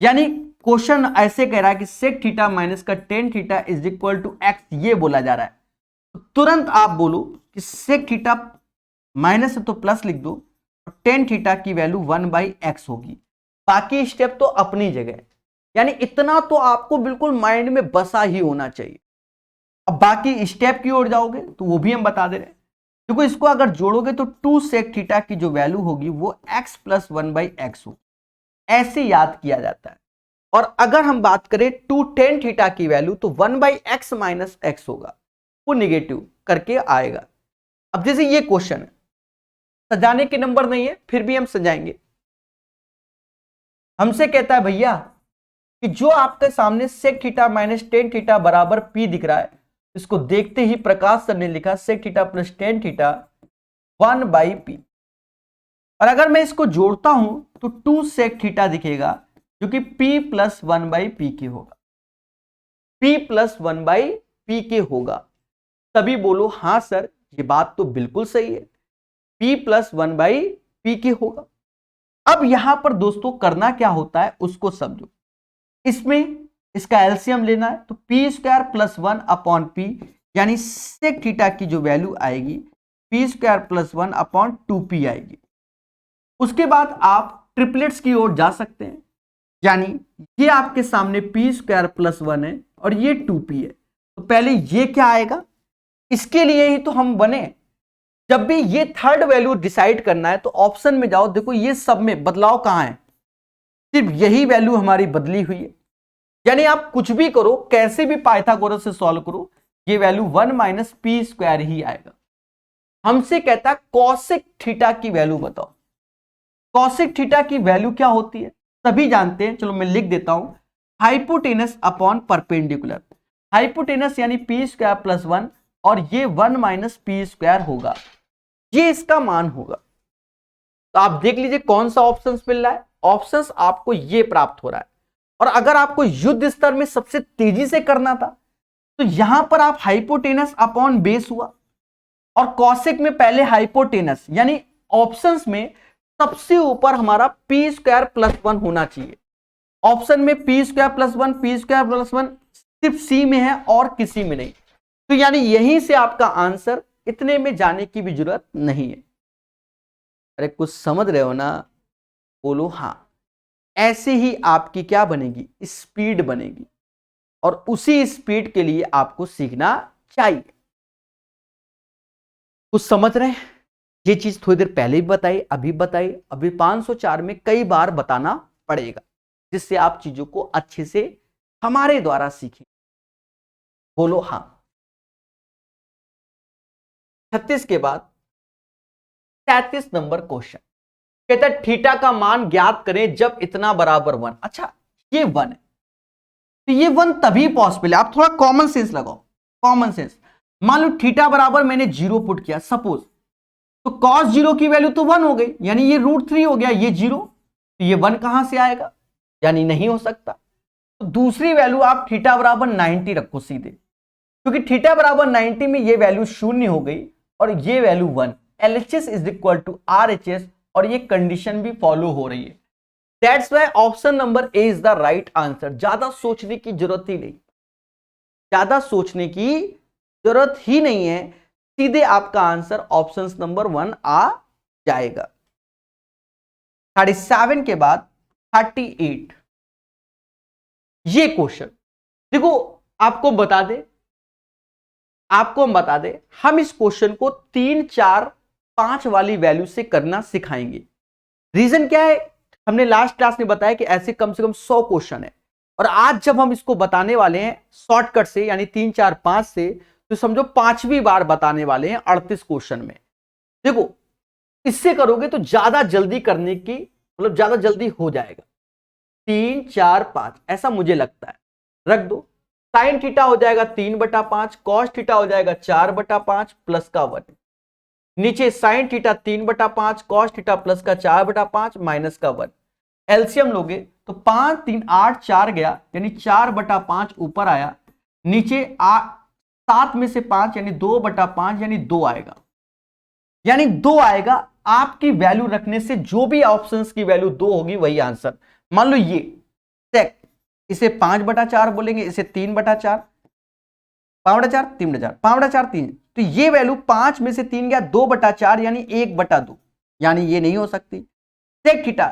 यानी क्वेश्चन ऐसे कह रहा है कि सेक थीटा माइनस का tan theta is equal to x, ये बोला जा रहा है, तो तुरंत आप बोलो कि सेक थीटा माइनस है तो प्लस लिख दो और टेन थीटा की वैल्यू 1/x होगी। बाकी स्टेप तो अपनी जगह, यानी इतना तो आपको बिल्कुल माइंड में बसा ही होना चाहिए। अब बाकी स्टेप की ओर जाओगे तो वो भी हम बता दे रहे हैं। देखो इसको अगर जोड़ोगे तो 2 सेक थीटा की जो वैल्यू होगी वो x प्लस 1/x हो, ऐसे याद किया जाता है। और अगर हम बात करें 2 टेन थीटा की वैल्यू तो 1/x माइनस x होगा, वो निगेटिव करके आएगा। अब जैसे ये क्वेश्चन है, सजाने के नंबर नहीं है फिर भी हम सजाएंगे। हमसे कहता है भैया कि जो आपके सामने sec theta minus tan theta बराबर p दिख रहा है, इसको देखते ही प्रकाश सर ने लिखा sec theta plus tan theta 1/p, और अगर मैं इसको जोड़ता हूं तो 2 सेक थीटा दिखेगा जो कि p प्लस 1/p के होगा, p प्लस 1/p के होगा। तभी बोलो हां सर ये बात तो बिल्कुल सही है, p प्लस 1/p के होगा। अब यहां पर दोस्तों करना क्या होता है उसको समझो। इसमें इसका एलसीएम लेना है तो पी स्क्वायर प्लस 1/p, यानी सेक थीटा की जो वैल्यू आएगी पी स्क्वायर प्लस 1/2p आएगी। उसके बाद आप ट्रिपलेट्स की ओर जा सकते हैं, यानी ये आपके सामने पी स्क्वायर प्लस 1 है और ये 2p है, तो पहले ये क्या आएगा, इसके लिए ही तो हम बने। जब भी ये थर्ड वैल्यू डिसाइड करना है तो ऑप्शन में जाओ, देखो ये सब में बदलाव कहां है, सिर्फ यही वैल्यू हमारी बदली हुई है। यानी आप कुछ भी करो, कैसे भी पाइथागोरस से सॉल्व करो, ये वैल्यू 1 माइनस पी स्क्वायर ही आएगा। हमसे कहता है कॉसेक थीटा की वैल्यू बताओ। कॉसेक थीटा की वैल्यू क्या होती है सभी जानते हैं, चलो मैं लिख देता हूं, हाइपोटेनस अपॉन परपेंडिकुलर। हाइपोटेनस यानी पी स्क्वायर प्लस 1 और ये 1 माइनस पी स्क्वायर होगा, ये इसका मान होगा। तो आप देख लीजिए कौन सा ऑप्शन मिल रहा है, ऑप्शन आपको ये प्राप्त हो रहा है। और अगर आपको युद्ध स्तर में सबसे तेजी से करना था तो यहां पर आप हाइपोटेनस अपॉन बेस हुआ, और कॉसेक में पहले हाइपोटेनस, यानी ऑप्शंस में सबसे ऊपर हमारा पी स्क्वायर प्लस 1 होना चाहिए। ऑप्शन में P square plus 1, P square plus 1 सिर्फ सी में है और किसी में नहीं, तो यानी यहीं से आपका आंसर, इतने में जाने की भी जरूरत नहीं है। अरे कुछ समझ रहे हो ना, बोलो हां। ऐसे ही आपकी क्या बनेगी, स्पीड बनेगी, और उसी स्पीड के लिए आपको सीखना चाहिए। कुछ समझ रहे हैं, ये चीज थोड़ी देर पहले भी बताई, अभी बताई, अभी 504 में कई बार बताना पड़ेगा, जिससे आप चीजों को अच्छे से हमारे द्वारा सीखें। बोलो हां। 36 के बाद 37 नंबर क्वेश्चन कहता है थीटा का मान ज्ञात करें जब इतना बराबर 1। अच्छा ये 1 है, तो ये 1 तभी पॉसिबल है। आप थोड़ा कॉमन सेंस लगाओ, कॉमन सेंस। मान लो थीटा बराबर मैंने 0 पुट किया सपोज, तो cos 0 की वैल्यू तो 1 हो गई, यानी ये √3 हो गया, ये 0, तो ये 1 कहां से आएगा, यानी नहीं हो सकता। तो दूसरी वैल्यू आप थीटा बराबर 90 रखो सीधे, क्योंकि थीटा बराबर 90 में ये वैल्यू 0 हो गई और ये value 1, LHS is equal to RHS, और ये कंडीशन भी फॉलो हो रही है। That's why option number A is the right answer. ज्यादा सोचने की जरूरत ही नहीं, ज्यादा सोचने की जरूरत ही नहीं है, सीधे आपका आंसर ऑप्शन नंबर 1 आ जाएगा। 37 के बाद 38 ये क्वेश्चन देखो, आपको बता दे, हम इस क्वेश्चन को 3, 4, 5 वाली वैल्यू से करना सिखाएंगे। रीजन क्या है, हमने लास्ट क्लास में बताया कि ऐसे कम से कम 100 क्वेश्चन है, और आज जब हम इसको बताने वाले हैं शॉर्टकट से, यानी 3 4 5 से, तो समझो 5वीं बार बताने वाले हैं 38 क्वेश्चन में। देखो इससे करोगे तो ज्यादा जल्दी करने की, मतलब ज्यादा जल्दी हो जाएगा। 3 4 5 ऐसा मुझे लगता है, रख दो। साइन थीटा हो जाएगा 3/5, कॉस थीटा हो जाएगा 4/5 प्लस का 1, नीचे sine theta 3/5, cos theta plus का 4/5 माइनस का 1। एलसीएम लोगे तो 5 3 8 4 गया, यानी 4/5 ऊपर आया, नीचे 7 में से 5 यानी 2/5 यानी 2 आएगा, यानी 2 आएगा। आपकी वैल्यू रखने से जो भी ऑप्शंस की वैल्यू 2 होगी वही आंसर। मान लो ये सेक, इसे 5/4 बोलेंगे, इसे 3/4, 5/4 3/4, 5/4 3, तो ये वैल्यू 5 में से 3 गया, 2/4 यानी 1/2, यानी ये नहीं हो सकती। Sec theta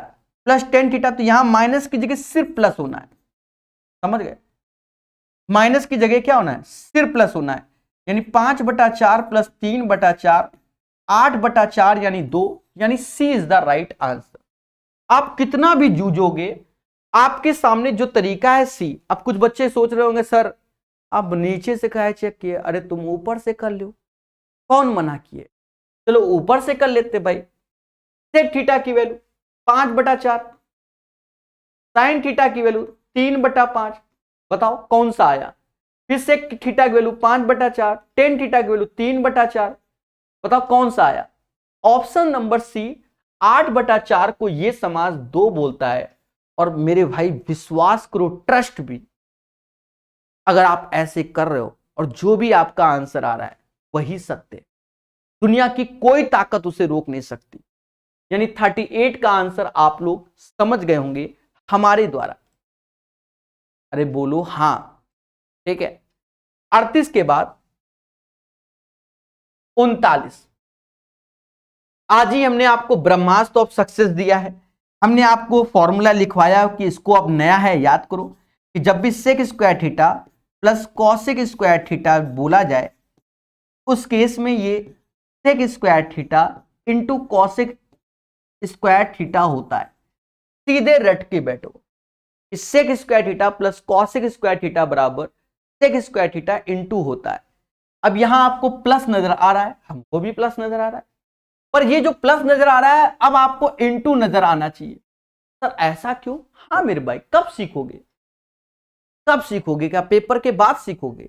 plus tan theta, तो यहां माइनस की जगह सिर्फ प्लस होना है, समझ गए? माइनस की जगह क्या होना है? सिर्फ प्लस होना है, यानी 5/4 प्लस 3/4 8/4 यानी 2, यानी सी इज द राइट आंसर। आप कितना भी जूझोगे, आपके सामने जो तरीका है सी। अब कुछ बच्चे सोच रहे होंगे सर आप नीचे से काहे चेक किए, अरे तुम ऊपर से कर लो, कौन मना किए? चलो ऊपर से कर लेते भाई। सेक थीटा की वैल्यू 5/4, साइन थीटा की वैल्यू 3/5, बताओ कौन सा आया? फिर सेक थीटा की वैल्यू 5/4, टेन थीटा की वैल्यू 3/4, बताओ कौन सा आया? ऑप्शन नंबर सी 8/4 को यह समास 2 बोलता है। और मेरे भाई विश्वास करो, ट्रस्ट भी, अगर आप ऐसे कर रहे हो और जो भी आपका आंसर आ रहा है वही सत्य है, दुनिया की कोई ताकत उसे रोक नहीं सकती। यानी 38 का आंसर आप लोग समझ गए होंगे हमारे द्वारा। अरे बोलो हां, ठीक है। 38 के बाद 39, आज ही हमने आपको ब्रह्मास्त्र ऑफ सक्सेस दिया है। हमने आपको फॉर्मूला लिखवाया कि इसको अब नया है, याद करो कि जब भी sec square theta plus cosec square theta बोला जाए, उस केस में ये sec square theta into cosec square theta होता है। सीधे रट के बैठो, sec square theta plus cosec square theta बराबर सेक स्क्वायर थीटा इंटू होता है। अब यहां आपको प्लस नजर आ रहा है, हमको भी प्लस नजर आ रहा है, पर ये जो प्लस नजर आ रहा है अब आपको इंटू नजर आना चाहिए। सर ऐसा क्यों? हाँ मेरे भाई, कब सीखोगे? कब सीखोगे? क्या पेपर के बाद सीखोगे?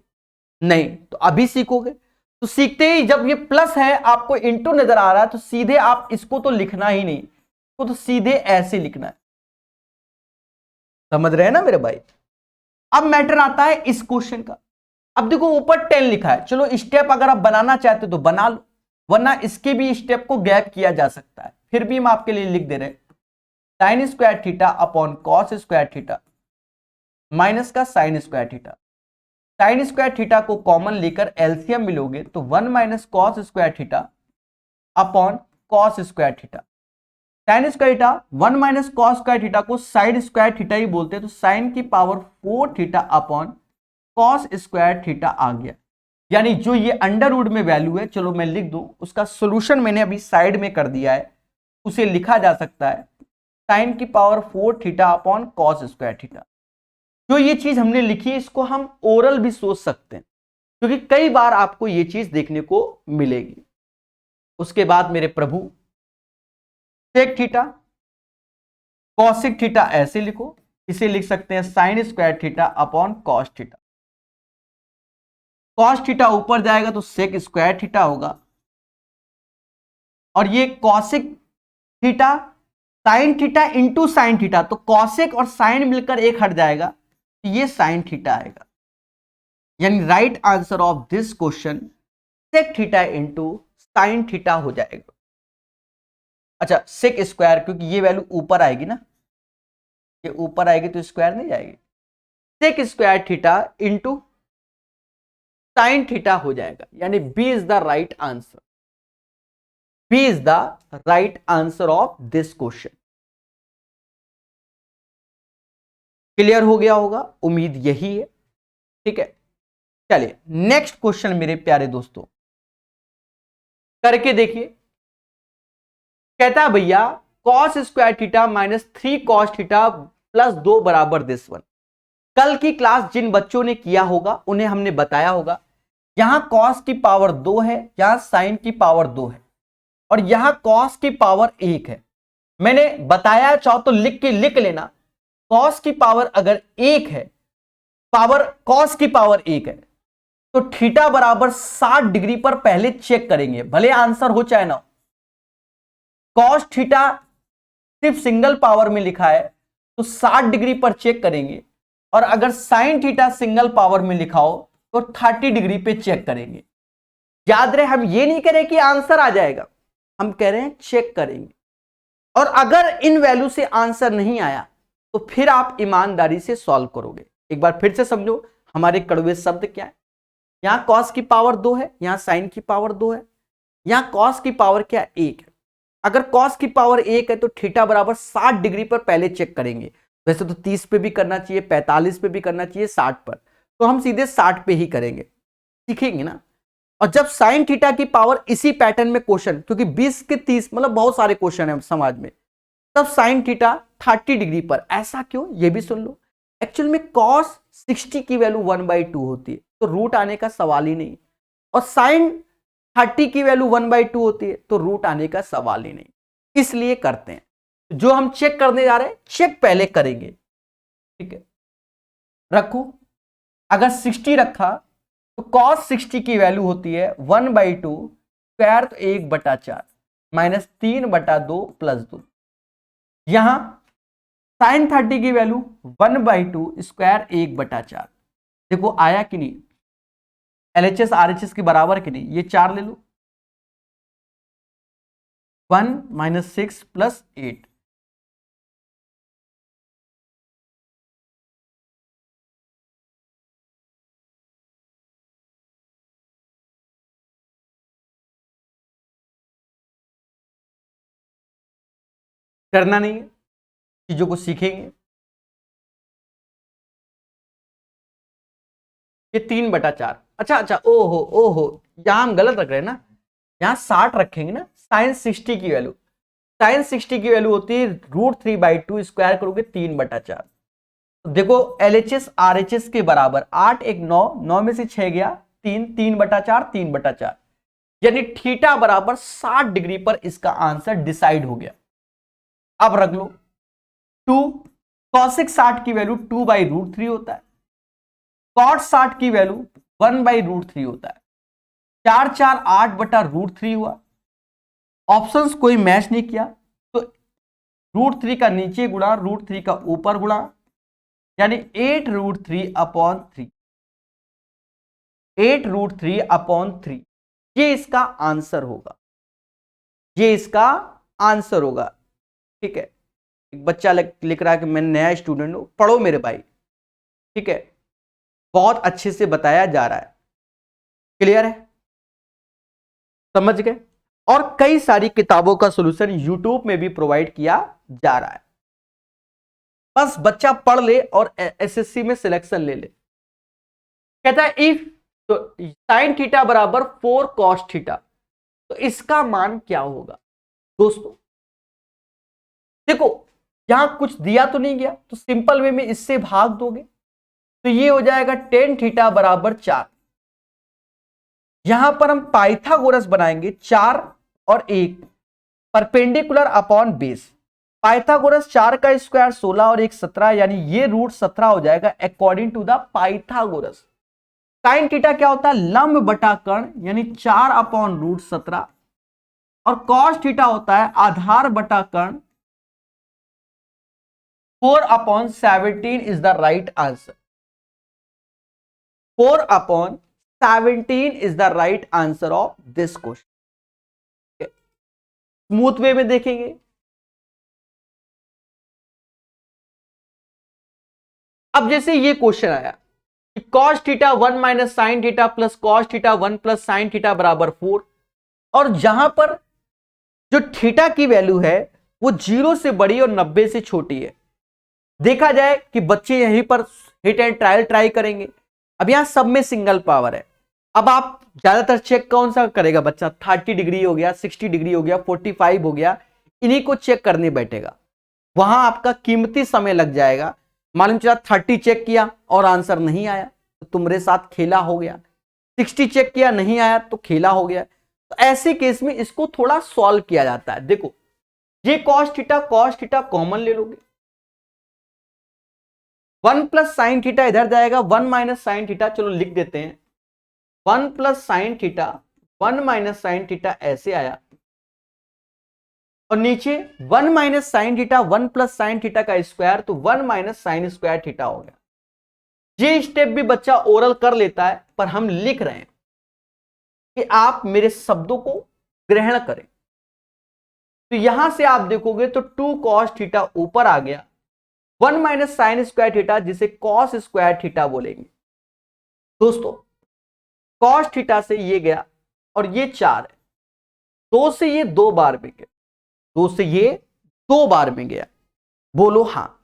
नहीं तो अभी सीखोगे। तो सीखते ही जब ये प्लस है आपको इंटू नजर आ रहा है, तो सीधे आप इसको तो लिखना ही नहीं, इसको तो सीधे ऐसे लिखना है। समझ रहे हैं ना मेरे भाई? अब मैटर आता है इस क्वेश्चन का। अब देखो ऊपर 10 लिखा है, चलो स्टेप अगर आप बनाना चाहते हो तो बना लो, वरना इसके भी स्टेप को गैप किया जा सकता है। फिर भी हम आपके लिए लिख दे रहे हैं sine square theta upon cos square theta minus का sine square theta. Sine square theta को कॉमन लेकर एलसीएम मिलोगे तो 1 minus cos square theta upon cos square theta. Sine square theta 1 minus cos square theta को sine square theta ही बोलते हैं, तो साइन की power 4 theta upon cos square theta आ गया। यानी जो ये अंडर रूट में वैल्यू है, चलो मैं लिख दूं, उसका सोल्यूशन मैंने अभी साइड में कर दिया है, उसे लिखा जा सकता है साइन की power 4 theta upon cos square theta. जो ये चीज हमने लिखी है इसको हम ओरल भी सोच सकते हैं, क्योंकि कई बार आपको ये चीज देखने को मिलेगी। उसके बाद मेरे प्रभु सेक थीटा कॉसिक थीटा ऐसे लिखो, इसे लिख सकते हैं sine square theta upon cos theta. Cos theta ऊपर जाएगा तो सेक स्क्वायर थीटा होगा, और ये cosec theta sine theta into sine theta, तो कॉसेक और साइन मिलकर एक हट जाएगा, तो ये साइन थीटा आएगा। यानी right answer of this question sec theta into sine theta हो जाएगा। अच्छा सेक स्क्वायर, क्योंकि ये वैल्यू ऊपर आएगी ना, ये ऊपर आएगी तो स्क्वायर नहीं जाएगी, sec square theta into sine theta हो जाएगा। यानी B is the right answer, B is the right answer of this question. Clear हो गया होगा, उम्मीद यही है, ठीक है। चलिए नेक्स्ट क्वेश्चन मेरे प्यारे दोस्तों करके देखिए। कहता है भैया cos square theta minus 3 cos theta plus 2 बराबर दिस वन। कल की क्लास जिन बच्चों ने किया होगा उन्हें हमने बताया होगा, यहां cos की पावर 2 है, यहां sin की पावर 2 है और यहां cos की पावर 1 है। मैंने बताया, चाहो तो लिख लेना, cos की पावर अगर 1 है, cos की पावर 1 है तो थीटा बराबर 60 डिग्री पर पहले चेक करेंगे, भले आंसर हो चाहे ना। cos थीटा सिर्फ सिंगल पावर में लिखा है तो 60 डिग्री पर चेक करेंगे, और अगर sin थीटा सिंगल पावर में लिखा हो तो 30 डिग्री पे चेक करेंगे। याद रहे, हम ये नहीं कह रहे कि आंसर आ जाएगा, हम कह रहे हैं चेक करेंगे। और अगर इन वैल्यू से आंसर नहीं आया तो फिर आप ईमानदारी से सॉल्व करोगे। एक बार फिर से समझो हमारे कड़वे शब्द क्या है। यहां cos की पावर 2 है, यहां sin की पावर 2 है, यहां cos की पावर क्या है, 1 है। अगर cos की पावर 1 है तो थीटा बराबर 60 डिग्री पर पहले चेक करेंगे। वैसे तो 30 पे भी करना चाहिए, 45 पे भी करना चाहिए, 60 पर, तो हम सीधे 60 पे ही करेंगे, सीखेंगे ना। और जब साइन थीटा की पावर इसी पैटर्न में क्वेश्चन, क्योंकि 20 के 30 मतलब बहुत सारे क्वेश्चन है समाज में, तब साइन थीटा 30 डिग्री पर, ऐसा क्यों ये भी सुन लो। एक्चुअल में cos 60 की वैल्यू 1/2 होती है तो रूट आने का सवाल ही नहीं, और साइन 30 की वैल्यू 1/2 होती है तो रूट आने का सवाल ही नहीं, इसलिए करते हैं। जो हम चेक करने जा रहे हैं चेक पहले करेंगे, ठीक है। रखो, अगर 60 रखा तो cos 60 की वैल्यू होती है 1/2 स्क्वायर, तो 1/4 माइनस 3/2 प्लस 2। यहां साइन 30 की वैल्यू 1/2 स्क्वायर 1/4, देखो आया कि नहीं, LHS RHS के बराबर कि नहीं, ये 4 ले लो, 1 - 6 + 8, करना नहीं है, चीजों को सीखेंगे। ये 3/4, अच्छा, ओहो ओहो, यहां हम गलत रख रहे हैं ना, यहां 60 रखेंगे ना। साइन 60 की वैल्यू, साइन 60 की वैल्यू होती है √3/2 स्क्वायर करोगे 3/4। तो देखो LHS RHS के बराबर 8 1 9, 9 में से 6 गया 3, 3/4 3/4, यानी थीटा बराबर 60 डिग्री पर इसका आंसर डिसाइड हो गया। अब रख लो 2, cosec 60 की वैल्यू 2/√3 होता है, cot 60 की वैल्यू 1/√3 होता है, 4 4 8/√3 हुआ। ऑप्शंस कोई मैच नहीं किया तो √3 का नीचे गुणा, √3 का ऊपर गुणा, यानी 8√3/3, 8√3/3, ये इसका आंसर होगा, ये इसका आंसर होगा, ठीक है। एक बच्चा लिख रहा है कि मैं नया स्टूडेंट हूं, पढ़ो मेरे भाई, ठीक है, बहुत अच्छे से बताया जा रहा है, क्लियर है, समझ गए। और कई सारी किताबों का सॉल्यूशन यूट्यूब में भी प्रोवाइड किया जा रहा है, बस बच्चा पढ़ ले और एसएससी में सिलेक्शन ले ले। कहता है इफ तो साइन थीटा बराबर 4 cos थीटा, तो इसका मान क्या होगा। दोस्तों देखो यहां कुछ दिया तो नहीं गया, तो सिंपल वे में इससे भाग दोगे तो ये हो जाएगा tan थीटा बराबर 4। यहां पर हम पाइथागोरस बनाएंगे, 4 और 1 परपेंडिकुलर अपॉन बेस। पाइथागोरस 4 का स्क्वायर 16 और 1 17, यानी ये √17 हो जाएगा according to the Pythagoras. Sine theta क्या होता है, लंब बटा कर्ण, यानी 4/√17, और cos थीटा होता है आधार बटा कर्ण, 4/17 is the right answer, 4/17 is the right answer of this question. Smooth way में देखेंगे, अब जैसे ये क्वेश्चन आया कि cos theta 1 - sin theta plus cos theta 1 + sin theta बराबर 4, और जहां पर जो थीटा की वैल्यू है वो 0 से बड़ी और 90 से छोटी है। देखा जाए कि बच्चे यहीं पर हिट एंड ट्रायल ट्राई करेंगे। अब यहां सब में सिंगल पावर है, अब आप ज्यादातर चेक कौन सा करेगा बच्चा, 30 डिग्री हो गया, 60 डिग्री हो गया, 45 हो गया, इन्हीं को चेक करने बैठेगा, वहां आपका कीमती समय लग जाएगा। मालूम चला 30 चेक किया और आंसर नहीं आया तो तुम्हारे साथ खेला हो गया, 60 चेक किया नहीं आया तो खेला हो गया। तो ऐसे केस में इसको थोड़ा सॉल्व किया जाता है। देखो ये कॉस थीटा कॉमन ले लोगे, 1 प्लस साइन थीटा इधर जाएगा, 1 माइनस साइन थीटा, चलो लिख देते हैं 1 plus sine theta 1 minus sine theta ऐसे आया, और नीचे 1 minus sine theta 1 plus sine theta का स्क्वायर, तो 1 माइनस साइन स्क्वायर थीटा हो गया। ये स्टेप भी बच्चा ओरल कर लेता है, पर हम लिख रहे हैं कि आप मेरे शब्दों को ग्रहण करें। तो यहां से आप देखोगे तो 2 कॉस थीटा ऊपर आ गया, 1 माइनस साइन स्क्वायर थीटा जिसे कॉस स्क्वायर थीटा बोलेंगे। दोस्तों कॉस थीटा से ये गया और ये 4 है, 2 से ये 2 बार में गया, 2 से ये 2 बार में गया, बोलो हाँ।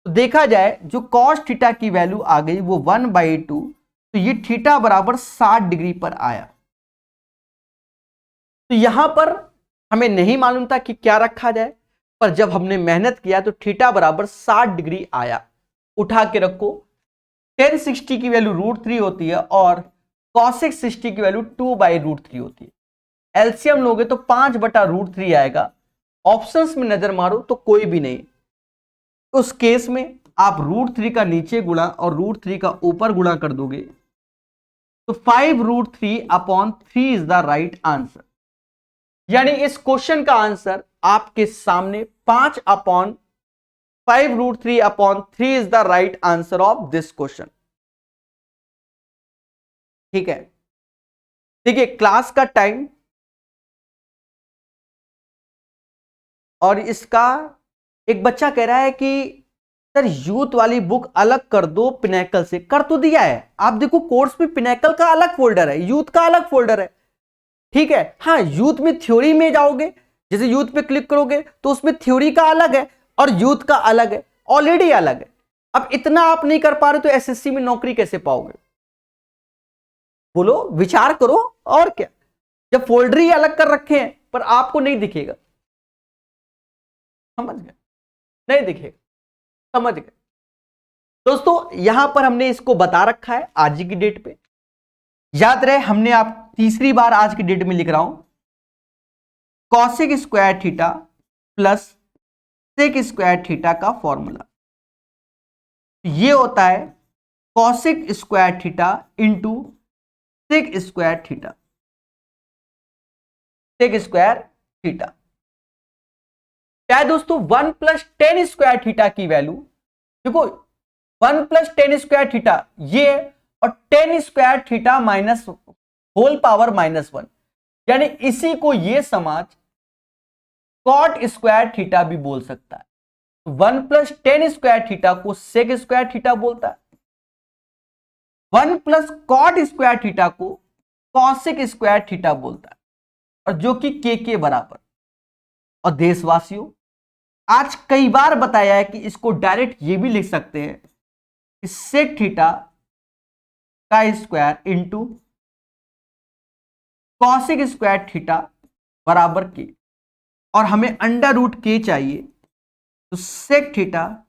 तो देखा जाए जो कॉस थीटा की वैल्यू आ गई वो 1/2, तो ये थीटा बराबर 60 डिग्री पर आया। तो यहां पर हमें नहीं मालूम था कि क्या रखा जाए, पर जब हमने मेहनत किया तो थीटा बराबर 60 डिग्री आया। उठा के रखो, tan 60 की वैल्यू √3 होती है और cosec 60 की वैल्यू 2/√3 होती है। एलसीएम लोगे तो 5/√3 आएगा। ऑप्शंस में नजर मारो तो कोई भी नहीं, उस केस में आप √3 का नीचे गुणा और √3 का ऊपर गुणा कर दोगे तो 5√3/3 इज द राइट आंसर। यानी इस क्वेश्चन का आंसर आपके सामने 5/5√3/3 is the right answer of this question. ठीक है, देखिए क्लास का टाइम और इसका एक बच्चा कह रहा है कि सर यूथ वाली बुक अलग कर दो पिनैकल से। कर तो दिया है, आप देखो कोर्स में पिनैकल का अलग फोल्डर है, यूथ का अलग फोल्डर है। ठीक है, हाँ यूथ में थ्योरी में जाओगे, जैसे यूथ पे क्लिक करोगे तो उसमें थ्योरी का अलग है और यूथ का अलग है, ऑलरेडी अलग है। अब इतना आप नहीं कर पा रहे तो एसएससी में नौकरी कैसे पाओगे? बोलो, विचार करो। और क्या, जब फोल्डर ही अलग कर रखे हैं पर आपको नहीं दिखेगा, समझ गए? नहीं दिखेगा, समझ गए? दोस्तों यहां पर हमने इसको बता रखा है आज की डेट पे, याद रहे हमने, आप तीसरी बार आज की डेट में लिख रहा हूं, cosec square theta plus sec square theta का फॉर्मूला ये होता है cosec square theta into sec square theta, sec square theta क्या है दोस्तों? 1 प्लस टेन स्क्वायर थीटा की वैल्यू, देखो 1 प्लस टेन स्क्वायर थीटा ये, और tan square theta minus whole power -1, यानी इसी को ये समाज कॉट स्क्वायर थीटा भी बोल सकता है। 1 प्लस टेन स्क्वायर थीटा को सेक स्क्वायर थीटा बोलता है, 1 प्लस कॉट स्क्वायर थीटा को कॉसेक स्क्वायर थीटा बोलता है, और जो कि के बराबर। और देशवासियों आज कई बार बताया है कि इसको डायरेक्ट ये भी लिख सकते हैं कि सेक थीटा का square into cosec square theta बराबर के, और हमें √k चाहिए, तो sec theta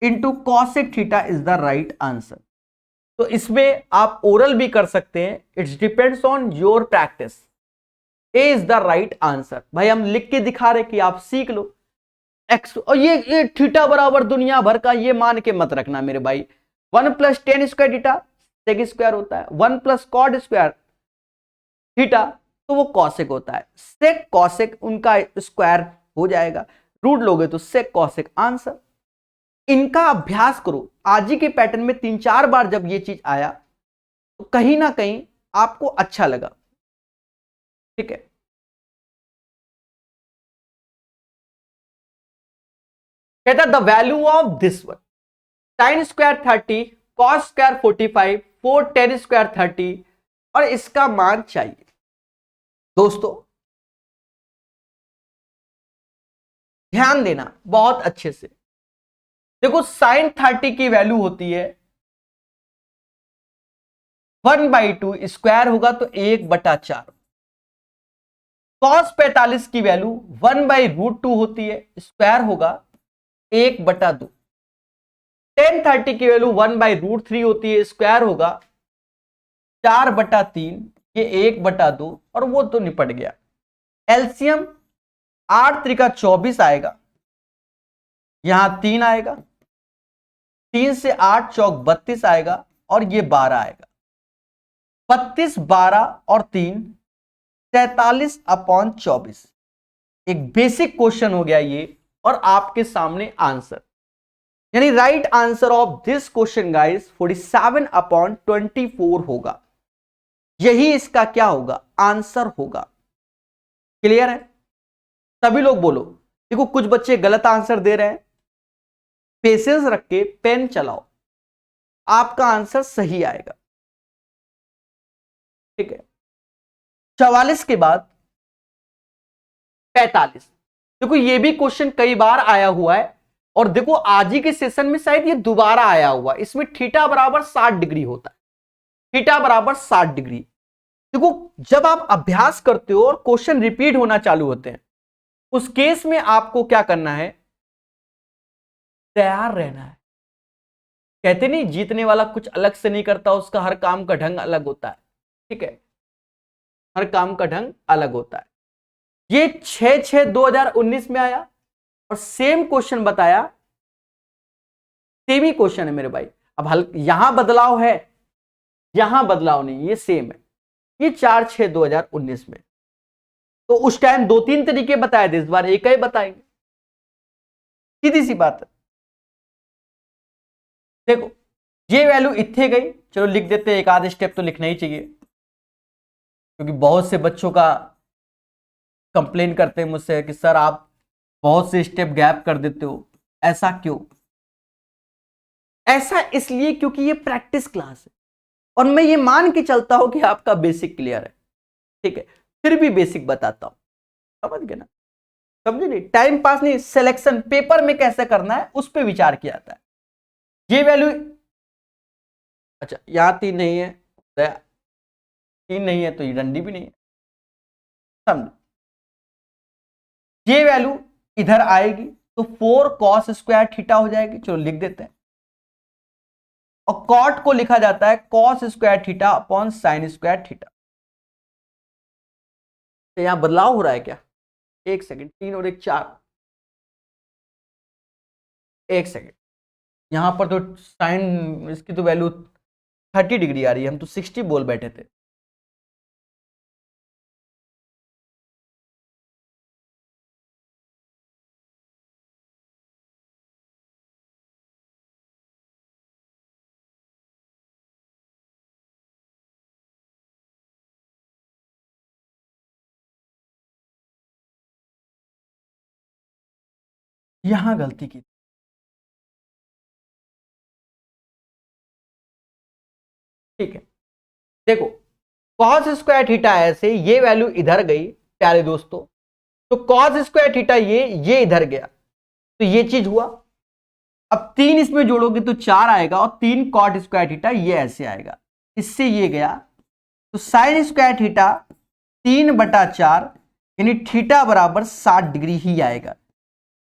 into cosec theta is the right answer. तो इसमें आप ओरल भी कर सकते हैं, it's depends on your practice. A is the right answer. भाई हम लिख के दिखा रहे कि आप सीख लो। एक्स, और ये थीटा बराबर दुनिया भर का ये मान के मत रखना मेरे भाई। 1 plus tan square theta sec square होता है, 1 प्लस कॉट स्क्वायर थीटा तो वो कॉसेक होता है, सेक कॉसेक उनका स्क्वायर हो जाएगा, रूट लोगे तो सेक कॉसेक आंसर। इनका अभ्यास करो। आज ही के पैटर्न में 3-4 बार जब ये चीज आया तो कहीं ना कहीं आपको अच्छा लगा। ठीक है, कहता the value of this one, sine square 30, cos square 45, 4 ten square 30, और इसका मान चाहिए। दोस्तों ध्यान देना बहुत अच्छे से, देखो साइन 30 की वैल्यू होती है 1/2, स्क्वायर होगा तो 1/4। कॉस 45 की वैल्यू 1/√2 होती है, स्क्वायर होगा 1/2। tan30 की वैल्यू 1/√3 होती है, स्क्वायर होगा 4/3, ये 1/2 और वो तो निपट गया। एलसीएम 8 त्रिका 24 आएगा, यहां 3 आएगा, 3 से 8 चौक 32 आएगा और ये 12 आएगा। 32, 12 और 3 43/24। एक बेसिक क्वेश्चन हो गया ये, और आपके सामने आंसर, यानी right answer of this question guys 47/24 होगा। यही इसका क्या होगा, आंसर होगा। क्लियर है? सभी लोग बोलो। देखो कुछ बच्चे गलत आंसर दे रहे हैं, पेशेंस रख के पेन चलाओ, आपका आंसर सही आएगा। ठीक है, 44 के बाद 45। देखो ये भी क्वेश्चन कई बार आया हुआ है, और देखो आज ही के सेशन में शायद ये दोबारा आया हुआ। इसमें थीटा बराबर 60 डिग्री होता है, थीटा बराबर 60 डिग्री। देखो जब आप अभ्यास करते हो और क्वेश्चन रिपीट होना चालू होते हैं, उस केस में आपको क्या करना है, तैयार रहना है। कहते नहीं जीतने वाला कुछ अलग से नहीं करता, उसका हर काम का ढंग अलग होता है। ठीक है, हर काम का ढंग अलग होता है। ये 6/6/2019 में आया और सेम क्वेश्चन बताया, सेम ही क्वेश्चन है मेरे भाई। अब यहां बदलाव है, यहां बदलाव नहीं, ये सेम है। ये 4/6/2019 में, तो उस टाइम 2-3 तरीके बताए थे, इस बार एक ही बताएंगे। सीधी सी बात है। देखो ये वैल्यू इतने गई, चलो लिख देते हैं, एक आध स्टेप तो लिखना ही चाहिए, क्योंकि बहुत से बच्चों का कंप्लेन करते हैं मुझसे कि सर आप बहुत से स्टेप गैप कर देते हो। ऐसा क्यों? ऐसा इसलिए क्योंकि ये प्रैक्टिस क्लास है, और मैं ये मान के चलता हूं कि आपका बेसिक क्लियर है। ठीक है, फिर भी बेसिक बताता हूं, समझ गए ना? समझे नहीं? टाइम पास नहीं, सिलेक्शन पेपर में कैसे करना है उस पर विचार किया जाता है। ये वैल्यू, अच्छा यहां 3 नहीं है, 3 नहीं है तो ये डंडी भी नहीं है, समझ? ये वैल्यू इधर आएगी तो 4 cos स्क्वायर थीटा हो जाएगी, चलो लिख देते हैं। और कॉट को लिखा जाता है cos square theta upon sine square theta. तो यहां बदलाव हो रहा है क्या? एक सेकेंड, 3 और 1 4, एक सेकेंड, यहां पर तो साइन इसकी तो वैल्यू 30 डिग्री आ रही है, हम तो 60 बोल बैठे थे। यहां गलती की, ठीक है। देखो cos स्क्वायर थीटा ऐसे, ये वैल्यू इधर गई प्यारे दोस्तों, तो cos स्क्वायर थीटा ये इधर गया, तो ये चीज हुआ। अब 3 इसमें जोड़ोगे तो 4 आएगा, और 3 cot स्क्वायर थीटा ये ऐसे आएगा, इससे ये गया, तो साइन स्क्वायर थीटा 3/4, यानी थीटा बराबर 60 डिग्री ही आएगा।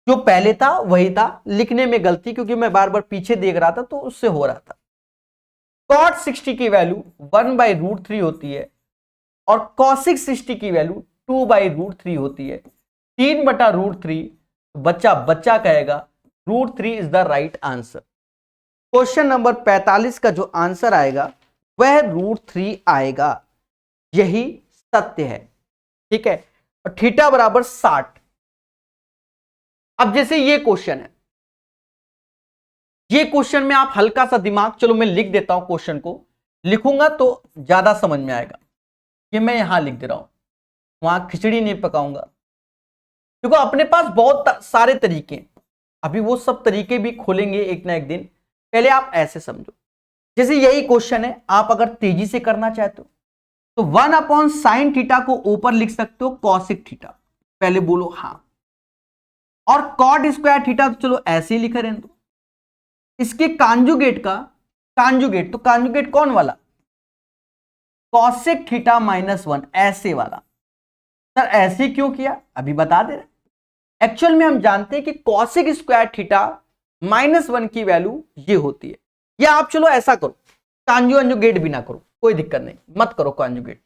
जो पहले था वही था, लिखने में गलती क्योंकि मैं बार बार पीछे देख रहा था तो उससे हो रहा था। cot 60 की वैल्यू 1/√3 होती है, और cosec 60 की वैल्यू 2/√3 होती है। 3/√3, बच्चा बच्चा कहेगा √3 is the right answer. Question number 45 का जो आंसर आएगा वह √3 आएगा, यही सत्य है। ठीक है, और थीटा बराबर 60। अब जैसे ये क्वेश्चन है, ये क्वेश्चन में आप हल्का सा दिमाग, चलो मैं लिख देता हूं, क्वेश्चन को लिखूंगा तो ज्यादा समझ में आएगा। ये मैं यहां लिख दे रहा हूं, वहां खिचड़ी नहीं पकाऊंगा। देखो अपने पास बहुत सारे तरीके हैं, अभी वो सब तरीके भी खोलेंगे एक ना एक दिन। पहले आप ऐसे समझो, जैसे यही क्वेश्चन है, आप अगर तेजी से करना चाहते हो तो 1/sin थीटा को ऊपर लिख सकते हो कॉसिक थीटा, पहले बोलो हाँ। और कॉट स्क्वायर थीटा तो चलो ऐसे ही लिखा रहने दो। इसके कांजुगेट का कांजुगेट, तो कांजुगेट कौन वाला? कॉसेक थीटा -1, ऐसे वाला। सर ऐसे क्यों किया, अभी बता दे रहे। एक्चुअल में हम जानते हैं कि कॉसेक स्क्वायर थीटा -1 की वैल्यू ये होती है। या आप चलो ऐसा करो, कॉन्जुगेट भी ना करो, कोई दिक्कत नहीं, मत करो कॉन्जुगेट।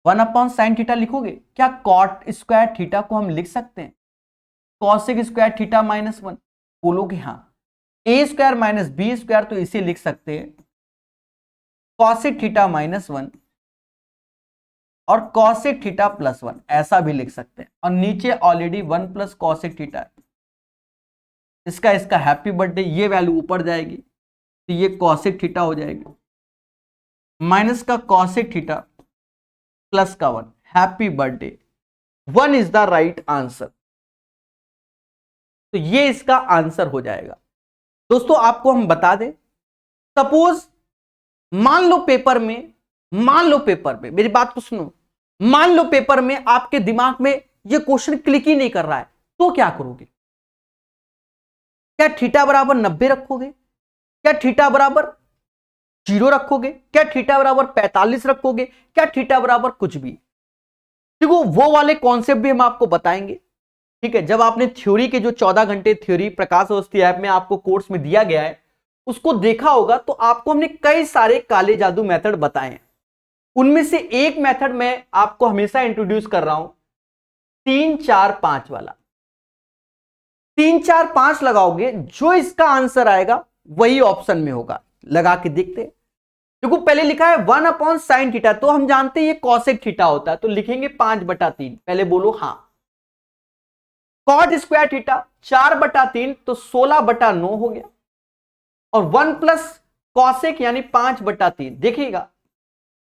1/sin थीटा लिखोगे क्या? कॉट स्क्वायर थीटा को हम लिख सकते हैं कॉसेक स्क्वायर थीटा -1, बोलोगे हाँ। ए स्क्वायर माइनस बी स्क्वायर, तो इसे लिख सकते हैं कॉसेक थीटा -1 और कॉसेक थीटा +1, ऐसा भी लिख सकते हैं। और नीचे ऑलरेडी 1 प्लस कॉसेक थीटा है, इसका हैप्पी बर्थडे, ये वैल्यू ऊपर जाएगी तो ये कॉसेक थीटा हो जाएगी, माइनस का कॉसेक थीटा प्लस का 1, happy birthday. 1 is the right answer, तो ये इसका आंसर हो जाएगा। दोस्तों आपको हम बता दें, सपोज मान लो पेपर में मेरी बात को सुनो, मान लो पेपर में आपके दिमाग में ये क्वेश्चन क्लिक ही नहीं कर रहा है, तो क्या करोगे? क्या थीटा बराबर 90 रखोगे? क्या थीटा बराबर 0 रखोगे? क्या थीटा बराबर 45 रखोगे? क्या थीटा बराबर कुछ भी? देखो वो वाले कॉन्सेप्ट भी हम आपको बताएंगे, ठीक है। जब आपने थ्योरी के जो 14 घंटे थ्योरी प्रकाश अवस्थी ऐप में आपको कोर्स में दिया गया है उसको देखा होगा, तो आपको हमने कई सारे काले जादू मेथड बताए हैं। उनमें से एक मेथड मैं आपको हमेशा इंट्रोड्यूस कर रहा हूं, 3 4 5 वाला। 3 4 5 लगाओगे, जो इसका आंसर आएगा वही ऑप्शन में होगा। लगा के देखते हैं। देखो पहले लिखा है 1/sin थीटा, तो हम जानते हैं ये कॉसेक थीटा होता है, तो लिखेंगे 5/3। पहले बोलो हाँ। कॉट स्क्वायर थीटा 4/3, तो 16/9 हो गया। और 1 प्लस कॉसेक यानी 5/3, देखिएगा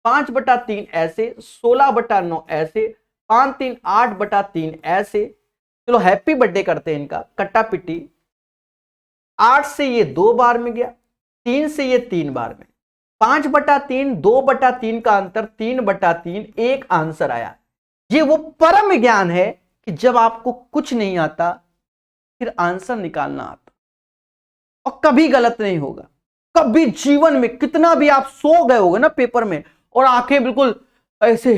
5/3 ऐसे, 16/9 ऐसे, 5 3 8/3 ऐसे। चलो हैप्पी बर्थडे करते हैं इनका, कट्टा पिट्टी। 8 से ये 2 बार में गया, 3 से ये 3 बार में, 5/3 2/3 का अंतर 3/3, एक आंसर आया। ये वो परम ज्ञान है कि जब आपको कुछ नहीं आता फिर आंसर निकालना आता, और कभी गलत नहीं होगा। कभी जीवन में कितना भी आप सो गए होगे ना पेपर में और आंखें बिल्कुल ऐसे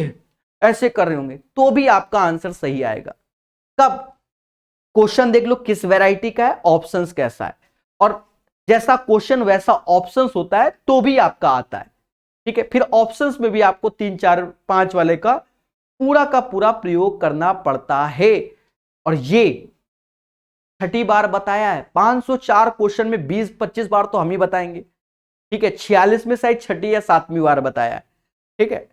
ऐसे कर रहे होंगे, तो भी आपका आंसर सही आएगा। कब? क्वेश्चन देख लो किस वैरायटी का है, ऑप्शंस कैसा है, और जैसा क्वेश्चन वैसा ऑप्शंस होता है तो भी आपका आता है, ठीक है। फिर ऑप्शंस में भी आपको 3 4 5 वाले का पूरा प्रयोग करना पड़ता है। और ये 30 बार बताया है, 504 क्वेश्चन में 20-25 बार तो हम ही बताएंगे, ठीक है। 46 में शायद 6ठी या 7वीं बार बताया है, ठीक है।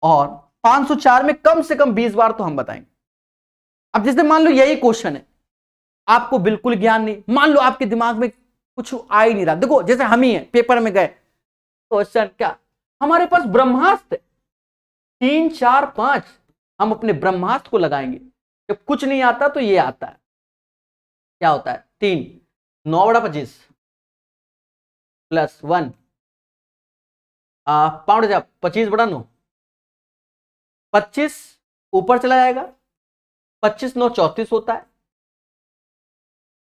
और 504 में कम से कम 20 बार तो हम बताएंगे। अब जैसे मान लो यही क्वेश्चन है, आपको बिल्कुल ज्ञान नहीं, मान लो आपके दिमाग में कुछ आ ही नहीं रहा। देखो जैसे हम ही है, पेपर में गए, क्वेश्चन क्या, हमारे पास ब्रह्मास्त्र 3 4 5, हम अपने ब्रह्मास्त्र को लगाएंगे। जब कुछ नहीं आता तो ये आता है, क्या होता है, 3 9/25 प्लस 1 25/9, 25 ऊपर चला जाएगा, 25 9 34 होता है,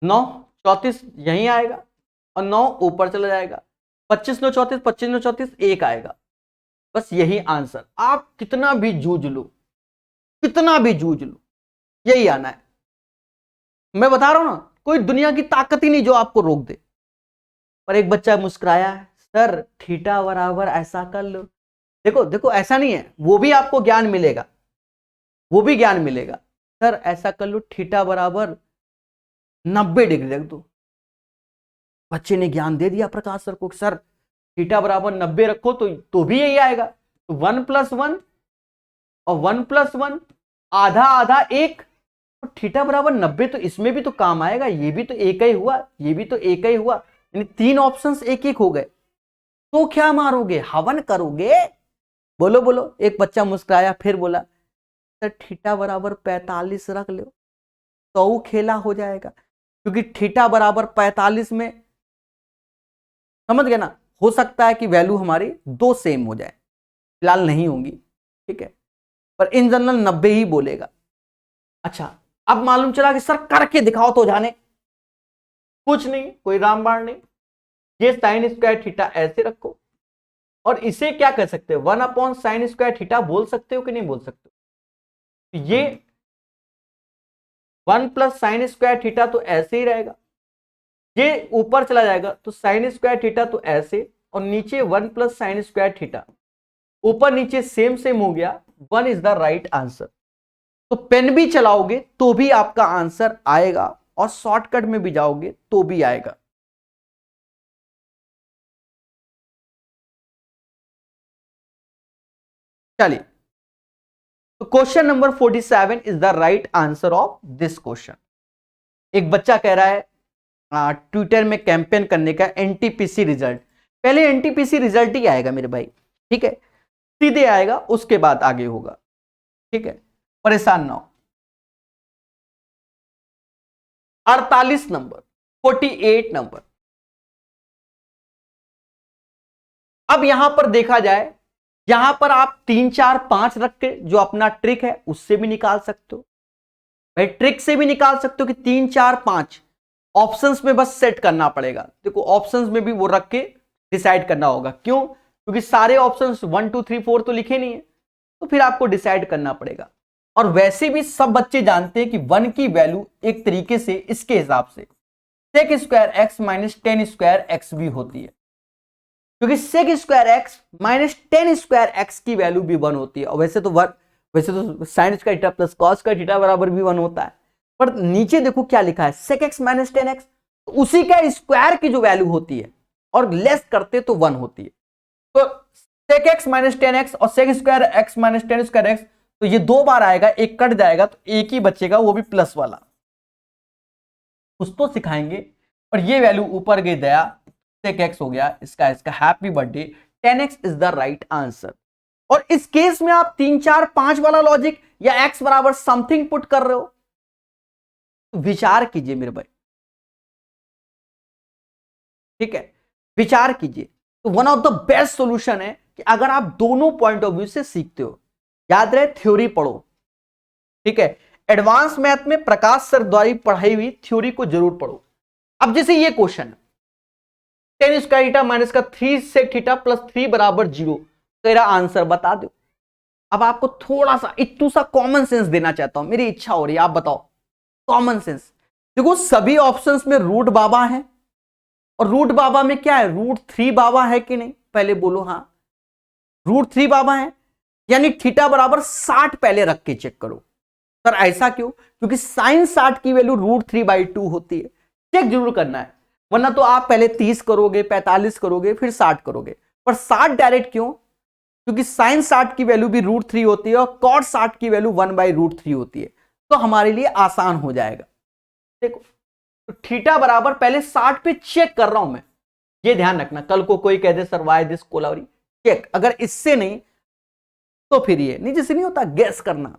9 34 यहीं आएगा, और 9 ऊपर चला जाएगा, 25 9 34, 25 9 34 1 आएगा। बस यही आंसर। आप कितना भी जूझ लो, कितना भी जूझ लो, यही आना है। मैं बता रहा हूं ना, कोई दुनिया की ताकत ही नहीं जो आपको रोक दे। पर एक बच्चा मुस्कुराया है, सर थीटा बराबर ऐसा कर लो। देखो देखो ऐसा नहीं है, वो भी आपको ज्ञान मिलेगा, वो भी ज्ञान मिलेगा। सर ऐसा कर लो, थीटा बराबर 90 डिग्री रख दो। बच्चे ने ज्ञान दे दिया प्रकाश सर को, सर थीटा बराबर 90 रखो तो भी यही आएगा। तो 1 + 1 और 1 + 1 आधा आधा 1, तो थीटा बराबर 90, तो इसमें भी तो काम आएगा। ये भी तो एक ही हुआ, ये भी तो एक ही हुआ, यानी 3 ऑप्शंस एक एक हो गए। तो क्या मारोगे, हवन करोगे? बोलो बोलो। एक बच्चा मुस्कुराया, फिर बोला सर थीटा बराबर 45 रख लो, तो खेला हो जाएगा। क्योंकि थीटा बराबर 45 में, समझ गए ना, हो सकता है कि वैल्यू हमारी 2 सेम हो जाए, फिलहाल नहीं होंगी, ठीक है, पर इन जनरल 90 ही बोलेगा। अच्छा, अब मालूम चला कि सर करके दिखाओ तो जाने। कुछ नहीं, कोई रामबाण नहीं, ये sin स्क्वायर थीटा ऐसे रखो, और इसे क्या कर सकते हो, 1/sin स्क्वायर थीटा बोल सकते हो कि नहीं बोल सकते हो? ये 1 + sin² थीटा तो ऐसे ही रहेगा, ये ऊपर चला जाएगा तो sin² थीटा तो ऐसे, और नीचे 1 + sin² थीटा, ऊपर नीचे सेम सेम हो गया, 1 इज द राइट आंसर। तो पेन भी चलाओगे तो भी आपका आंसर आएगा, और शॉर्टकट में भी जाओगे तो भी आएगा। चलिए, तो question number 47 is the right answer of this question. एक बच्चा कह रहा है ट्विटर में कैंपेन करने का एनटीपीसी रिजल्ट। पहले एनटीपीसी रिजल्ट ही आएगा मेरे भाई, ठीक है, सीधे आएगा, उसके बाद आगे होगा, ठीक है, परेशान ना हो। 48 नंबर, 48 नंबर। अब यहां पर देखा जाए, यहां पर आप 3 4 5 रख के जो अपना ट्रिक है उससे भी निकाल सकते हो भाई, ट्रिक से भी निकाल सकते हो कि 3 4 5 ऑप्शंस में बस सेट करना पड़ेगा। देखो ऑप्शंस में भी वो रख के डिसाइड करना होगा, क्यों? क्योंकि सारे ऑप्शंस 1 2 3 4 तो लिखे नहीं है, तो फिर आपको डिसाइड करना पड़ेगा। और वैसे भी सब बच्चे जानते हैं कि 1 की वैल्यू एक तरीके से इसके हिसाब से sec² x - tan² x भी होती है, क्योंकि sec² x - tan² x की वैल्यू भी 1 होती है। और वैसे तो sin² थीटा + cos² थीटा बराबर भी 1 होता है, पर नीचे देखो क्या लिखा है, sec x - tan x, तो उसी का स्क्वायर की जो वैल्यू होती है और लेस करते तो 1 होती है। तो sec x - tan x और sec² x - tan² x, तो ये 2 बार आएगा, एक कट जाएगा तो एक ही बचेगा, वो भी प्लस वाला, कुछ तो सिखाएंगे। और ये वैल्यू ऊपर गई दया, sec x हो गया इसका happy birthday, tan x is the right answer. और इस केस में आप 3 4 5 वाला लॉजिक या x बराबर समथिंग पुट कर रहे हो, तो विचार कीजिए मेरे भाई, ठीक है, विचार कीजिए। तो one of the best solution है कि अगर आप दोनों पॉइंट ऑफ व्यू से सीखते हो, याद रहे थ्योरी पढ़ो, ठीक है, एडवांस मैथ में प्रकाश सर द्वारा पढ़ाई हुई थ्योरी को जरूर पढ़ो। अब जैसे ये क्वेश्चन, tan² थीटा माइनस का 3 sec थीटा + 3 = 0, तेरा आंसर बता दो। अब आपको थोड़ा सा इतू सा कॉमन सेंस देना चाहता हूं, मेरी इच्छा हो रही है, आप बताओ कॉमन सेंस। देखो सभी ऑप्शंस में रूट बाबा है, और रूट बाबा में क्या है, √3 बाबा है कि नहीं, पहले बोलो हाँ, √3 बाबा है, यानी थीटा बराबर 60 पहले रख के चेक करो। सर ऐसा क्यों? क्योंकि sin 60 की वैल्यू √3/2 होती है, चेक जरूर करना है, वरना तो आप पहले 30 करोगे, 45 करोगे, फिर 60 करोगे, पर 60 डायरेक्ट क्यों? क्योंकि sin 60 की वैल्यू भी √3 होती है और cot 60 की वैल्यू 1/√3 होती है, तो हमारे लिए आसान हो जाएगा। देखो तो थीटा बराबर पहले 60 पे चेक कर रहा हूं मैं, ये ध्यान रखना, कल को कोई कह दे sir why this Kolaveri, check, अगर इससे नहीं तो फिर ये नहीं, जैसे नहीं होता गैस करना।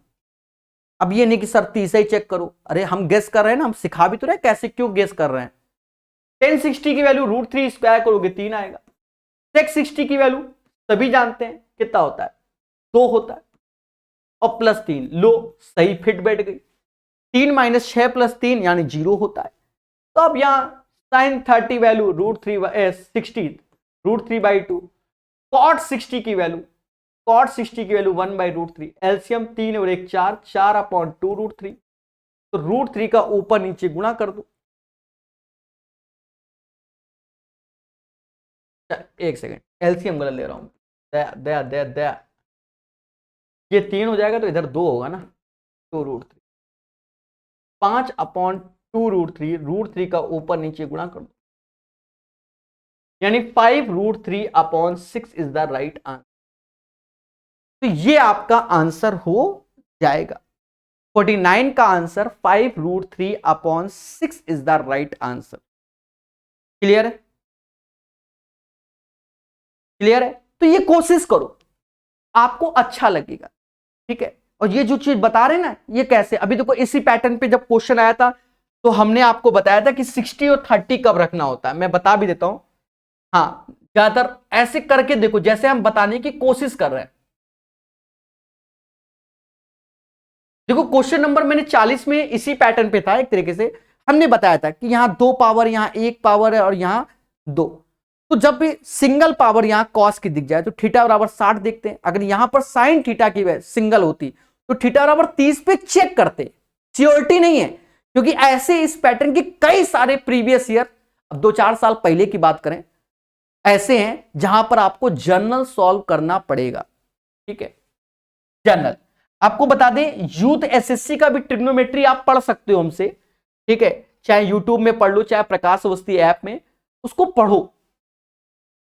अब ये नहीं कि सर 30 ही चेक करो, अरे हम गैस कर रहे हैं ना, हम सिखा भी तो रहे कैसे क्यों गैस कर रहे हैं। tan 60 की वैल्यू √3 स्क्वायर करोगे 3 आएगा, sec 60 की वैल्यू सभी जानते हैं कितना होता है, 2 होता है, और +3, लो सही फिट बैठ गई, 3 - 6 + 3 यानी 0 होता है। तो अब यहां sin 30 वैल्यू √3 √3/2, cot 60 की वैल्यू 1/√3, एलसीएम 3 और 1 4, 4/2 √3, तो √3 का ऊपर नीचे गुणा कर दो। एक सेकेंड, एलसीएम गलत ले रहा हूं, दया दया दया दया, ये 3 हो जाएगा तो इधर 2 होगा ना, 2 √3, 5/2 √3, √3 का ऊपर नीचे गुणा कर दो, यानी 5 √3/6 इज द राइट आंसर। तो ये आपका आंसर हो जाएगा, 49 का answer 5 √3/6 is the right answer. Clear है? क्लियर है? तो ये कोशिश करो, आपको अच्छा लगेगा, ठीक है। और ये जो चीज बता रहे ना, ये कैसे, अभी देखो इसी पैटर्न पे जब क्वेश्चन आया था तो हमने आपको बताया था कि 60 और 30 कब रखना होता है, मैं बता भी देता हूं। हाँ, ज्यादातर ऐसे करके देखो जैसे हम बताने की कोशिश कर रहे हैं। देखो क्वेश्चन नंबर मैंने 40 में इसी पैटर्न पे था, एक तरीके से हमने बताया था कि यहां 2 पावर, यहां 1 पावर है और यहां 2, तो जब भी सिंगल पावर यहां कॉस की दिख जाए तो थीटा बराबर 60 देखते हैं। अगर यहां पर साइन थीटा की सिंगल होती तो थीटा बराबर 30 पे चेक करते, श्योरिटी नहीं है क्योंकि ऐसे इस पैटर्न के कई सारे प्रीवियस ईयर, अब 2-4 साल पहले की बात करें, ऐसे हैं जहां पर आपको जर्नल सॉल्व करना पड़ेगा। ठीक है, जर्नल आपको बता दें, यूथ एसएससी का भी ट्रिग्नोमेट्री आप पढ़ सकते हो हमसे। ठीक है, चाहे यूट्यूब में पढ़ लो, चाहे प्रकाश अवस्थी ऐप में, उसको पढ़ो।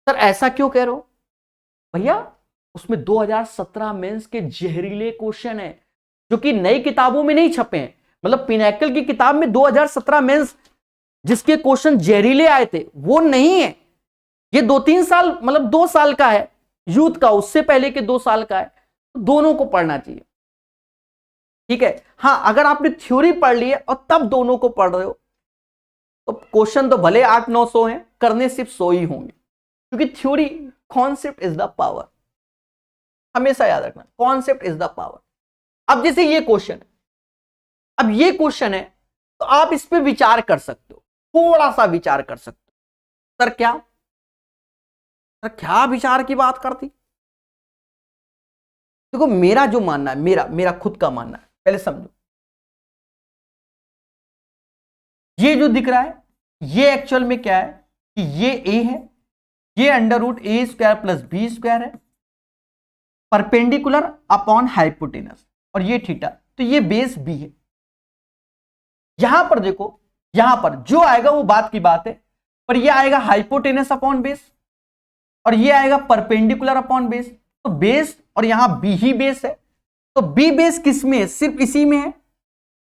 सर ऐसा क्यों कह रहे हो भैया? उसमें 2017 मेंस के जहरीले क्वेश्चन है जो कि नई किताबों में नहीं छपे हैं। मतलब पिनैकल की किताब में 2017 मेंस जिसके क्वेश्चन जहरीले आए थे वो नहीं है। ये 2-3 साल, मतलब 2 साल का है यूथ का, उससे पहले के 2 साल का है। तो दोनों को पढ़ना चाहिए। ठीक है, हाँ अगर आपने थ्योरी पढ़ ली है और तब दोनों को पढ़ रहे हो तो क्वेश्चन तो भले 800-900 हैं, करने सिर्फ 100 ही होंगे। क्योंकि theory, concept is the power, हमेशा याद रखना, कॉन्सेप्ट इज द पावर। अब जैसे ये क्वेश्चन है, अब ये क्वेश्चन है तो आप इस पे विचार कर सकते हो, थोड़ा सा विचार कर सकते हो। सर क्या, सर क्या विचार की बात करती? देखो मेरा जो मानना है, मेरा खुद का मानना है, पहले समझो। ये जो दिख रहा है ये एक्चुअल में क्या है कि ये ए है, ये under root A square plus B square है परपेंडिकुलर अपॉन हाइपोटेनस, और ये थीटा, तो ये बेस बी है। यहां पर देखो, यहां पर जो आएगा वो बात की बात है, पर ये आएगा हाइपोटेनस अपॉन बेस और ये आएगा परपेंडिकुलर अपॉन बेस। तो बेस और यहां बी ही बेस है, तो बी बेस किस में है? सिर्फ इसी में है।